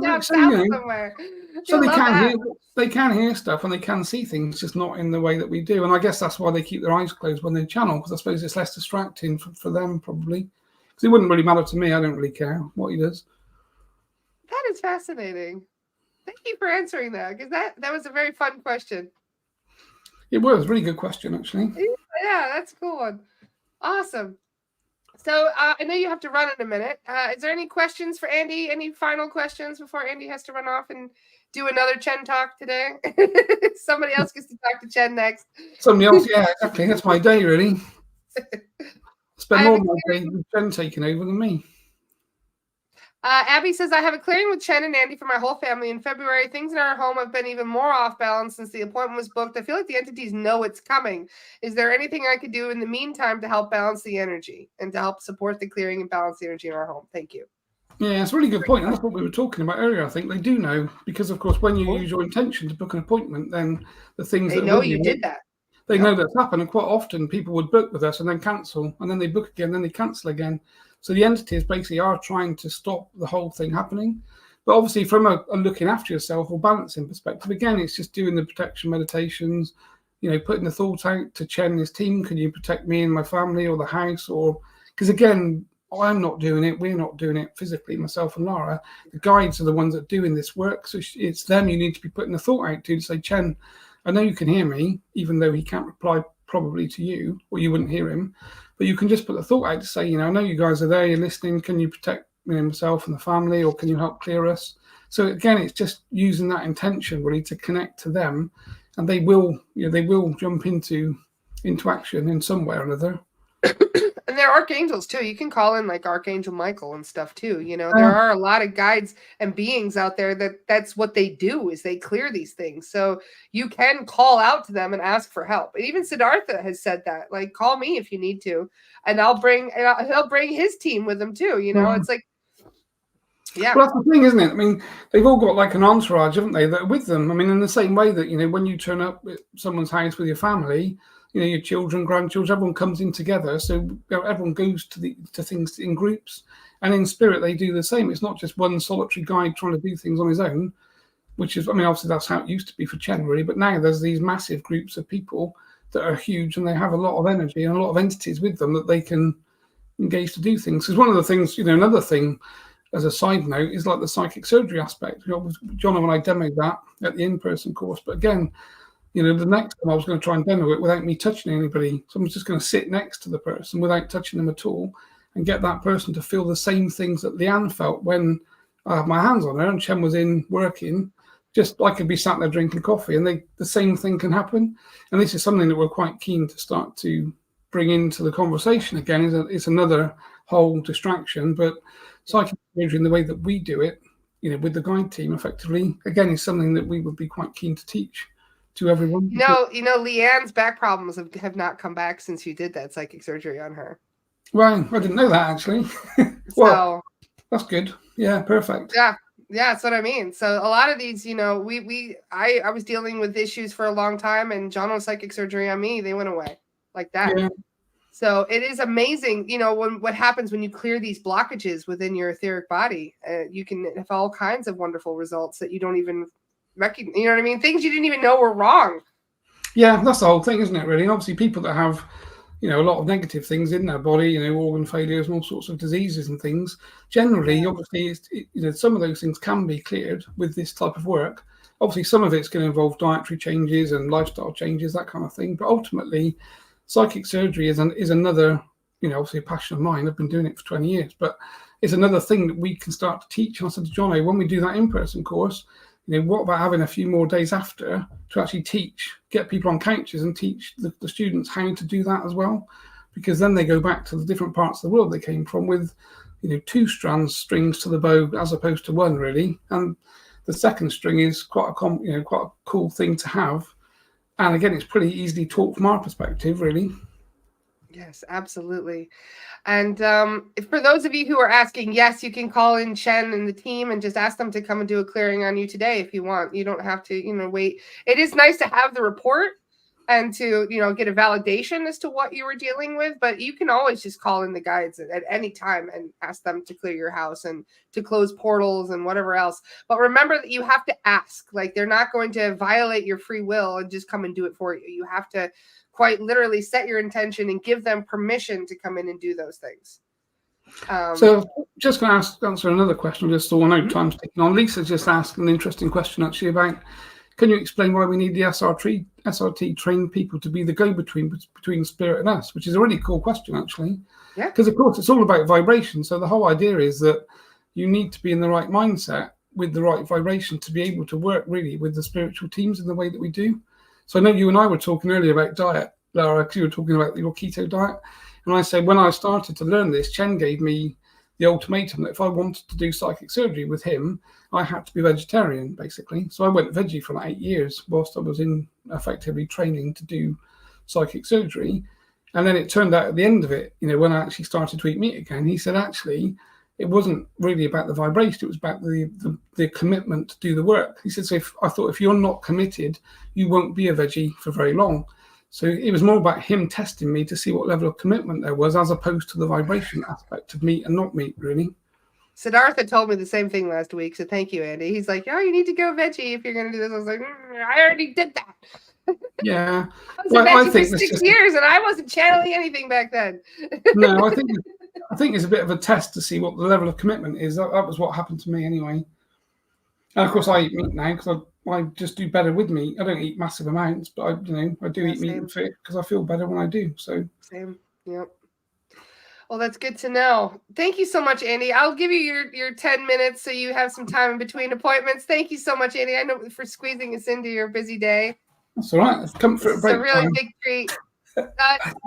they can hear stuff and they can see things, just not in the way that we do. And I guess that's why they keep their eyes closed when they channel, because I suppose it's less distracting for them, probably. Because it wouldn't really matter to me. I don't really care what he does.
That is fascinating. Thank you for answering that, because that was a very fun question.
It was a really good question, actually.
Yeah, that's a cool one. Awesome. So I know you have to run in a minute. Is there any questions for Andy? Any final questions before Andy has to run off and do another Chen talk today? Somebody else gets to talk to Chen next.
Somebody else, yeah, exactly. That's my day, really. Spend more of my day with Chen taking over than me.
Abby says, "I have a clearing with Chen and Andy for my whole family in February. Things in our home have been even more off balance since the appointment was booked. I feel like the entities know it's coming. Is there anything I could do in the meantime to help balance the energy and to help support the clearing and balance the energy in our home? Thank you."
Yeah, it's a really good point. And that's what we were talking about earlier. I think they do know, because, of course, when you use your intention to book an appointment, then the things
they know you did that.
They know that's happened. And quite often people would book with us and then cancel, and then they book again, then they cancel again. So the entities basically are trying to stop the whole thing happening. But obviously from a looking after yourself or balancing perspective, again, it's just doing the protection meditations, putting the thought out to Chen and his team, can you protect me and my family or the house? Or because again, I'm not doing it, we're not doing it physically, myself and Lara. The guides are the ones that are doing this work. So it's them you need to be putting the thought out to say, "Chen, I know you can hear me," even though he can't reply probably to you, or you wouldn't hear him. But you can just put the thought out to say, "I know you guys are there, you're listening. Can you protect me and myself and the family, or can you help clear us?" So again, it's just using that intention really to connect to them, and they will jump into action in some way or another.
And they're archangels too. You can call in like Archangel Michael and stuff too. There are a lot of guides and beings out there that's what they do, is they clear these things. So you can call out to them and ask for help. And even Siddhartha has said that, like, call me if you need to, and he'll bring his team with him too. It's like, yeah.
Well, that's the thing, isn't it? I mean, they've all got like an entourage, haven't they, that are with them. I mean, in the same way that, when you turn up at someone's house with your family, your children, grandchildren, everyone comes in together. So everyone goes to things in groups, and in spirit they do the same. It's not just one solitary guy trying to do things on his own, which is, I mean, obviously that's how it used to be for Chen, really. But now there's these massive groups of people that are huge, and they have a lot of energy and a lot of entities with them that they can engage to do things. Because one of the things, another thing as a side note is like the psychic surgery aspect. John and I demoed that at the in-person course, but again, the next time I was going to try and demo it without me touching anybody. Someone's just going to sit next to the person without touching them at all and get that person to feel the same things that Leanne felt when I had my hands on her and Chen was in working, just I could be sat there drinking coffee, and the same thing can happen. And this is something that we're quite keen to start to bring into the conversation again. It's another whole distraction, but psychic imagery in the way that we do it, with the guide team, effectively, again, is something that we would be quite keen to teach to everyone.
Leanne's back problems have not come back since you did that psychic surgery on her.
Well, I didn't know that, actually. Well, that's good. Yeah, perfect.
Yeah, that's what I mean. So a lot of these, I was dealing with issues for a long time, and Jono's psychic surgery on me, they went away like that. Yeah. So it is amazing, what happens when you clear these blockages within your etheric body. You can have all kinds of wonderful results that you don't even recognize. You know what I mean? Things you didn't even know were wrong.
Yeah, that's the whole thing, isn't it, really? And obviously people that have, a lot of negative things in their body, organ failures and all sorts of diseases and things, generally, obviously, some of those things can be cleared with this type of work. Obviously, some of it's going to involve dietary changes and lifestyle changes, that kind of thing. But ultimately, psychic surgery is another, obviously a passion of mine. I've been doing it for 20 years, but it's another thing that we can start to teach. And I said to Jono, when we do that in-person course, what about having a few more days after to actually get people on couches and teach the students how to do that as well? Because then they go back to the different parts of the world they came from with, 2 strings to the bow as opposed to 1, really. And the second string is quite a cool thing to have. And again, it's pretty easily taught from our perspective, really.
Yes, absolutely. And for those of you who are asking, yes, you can call in Chen and the team and just ask them to come and do a clearing on you today if you want. You don't have to, wait. It is nice to have the report and to, get a validation as to what you were dealing with. But you can always just call in the guides at any time and ask them to clear your house and to close portals and whatever else. But remember that you have to ask. Like, they're not going to violate your free will and just come and do it for you. You have to quite literally set your intention and give them permission to come in and do those things.
So just going to answer another question, just so I know time's ticking on. Lisa's just asked an interesting question actually about, can you explain why we need the SRT trained people to be the go-between between spirit and us, which is a really cool question actually. Yeah. Because of course it's all about vibration. So the whole idea is that you need to be in the right mindset with the right vibration to be able to work really with the spiritual teams in the way that we do. So I know you and I were talking earlier about diet, Laura, because you were talking about your keto diet. And I said, when I started to learn this, Chen gave me the ultimatum that if I wanted to do psychic surgery with him, I had to be vegetarian, basically. So I went veggie for like 8 years whilst I was in effectively training to do psychic surgery. And then it turned out at the end of it, when I actually started to eat meat again, he said, actually, it wasn't really about the vibration, it was about the commitment to do the work. He said, so I thought if you're not committed, you won't be a veggie for very long. So it was more about him testing me to see what level of commitment there was, as opposed to the vibration aspect of meat and not meat, really.
Siddhartha told me the same thing last week, so thank you, Andy. He's like, you need to go veggie if you're going to do this. I was like, I already did that.
Yeah.
I was veggie for 6 years, and I wasn't channeling anything back then.
No, I think it's a bit of a test to see what the level of commitment is. That was what happened to me anyway. And of course, I eat meat now because I just do better with meat. I don't eat massive amounts, but I do eat meat and fit because I feel better when I do. So
same. Yep. Well, that's good to know. Thank you so much, Andy. I'll give you your 10 minutes so you have some time in between appointments. Thank you so much, Andy. I know for squeezing us into your busy day.
That's all right. It's comfort break.
It's a really big treat.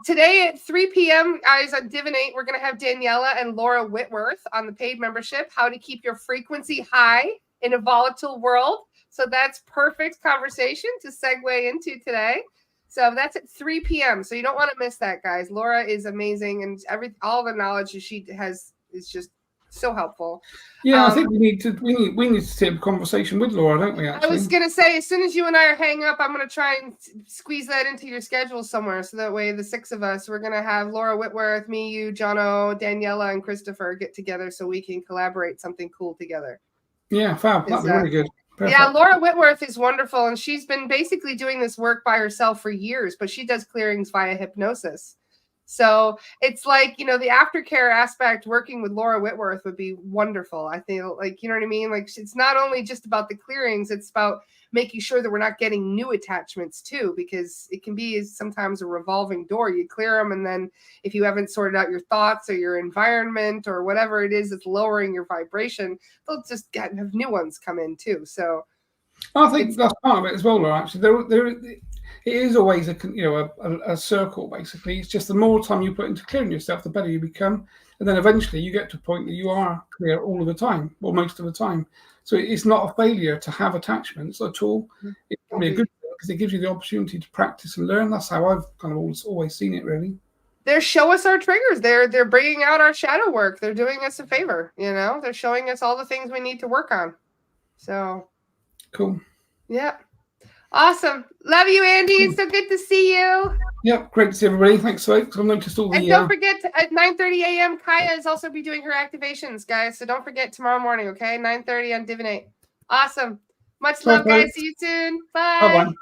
Today at 3 p.m., guys, on Divinate, we're going to have Daniela and Laura Whitworth on the paid membership, How to Keep Your Frequency High in a Volatile World. So that's perfect conversation to segue into today. So that's at 3 p.m. So you don't want to miss that, guys. Laura is amazing, and all the knowledge that she has is just so helpful.
Yeah, I think we need to have a conversation with Laura, don't we? Actually,
I was gonna say, as soon as you and I hang up, I'm gonna try and squeeze that into your schedule somewhere, so that way the 6 of us, we're gonna have Laura Whitworth, me, you, Jono, Daniela, and Christopher get together so we can collaborate something cool together.
Yeah, fab. That'd be really good. Perfect.
Yeah, Laura Whitworth is wonderful, and she's been basically doing this work by herself for years, but she does clearings via hypnosis. So it's like, the aftercare aspect, working with Laura Whitworth would be wonderful. I feel like, you know what I mean? Like, it's not only just about the clearings, it's about making sure that we're not getting new attachments too, because it can be sometimes a revolving door. You clear them, and then if you haven't sorted out your thoughts or your environment or whatever it is that's lowering your vibration, they'll just have new ones come in too. So
I think that's part of it as well, Laura. Actually, it is always a circle. Basically, it's just the more time you put into clearing yourself, the better you become, and then eventually you get to a point that you are clear all of the time, or most of the time. So it's not a failure to have attachments at all. It's probably a good thing because it gives you the opportunity to practice and learn. That's how I've kind of always seen it, really.
They're show us our triggers. They're bringing out our shadow work. They're doing us a favor. They're showing us all the things we need to work on. So
cool.
Yeah. Awesome. Love you, Andy. It's so good to see you.
Yep, great to see everybody. Thanks, folks. I've noticed all the.
And don't forget, at 9:30 a.m., Kaya is also be doing her activations, guys. So don't forget tomorrow morning, okay? 9:30 on Divinate. Awesome. Much love, guys. See you soon. Bye.
Bye-bye.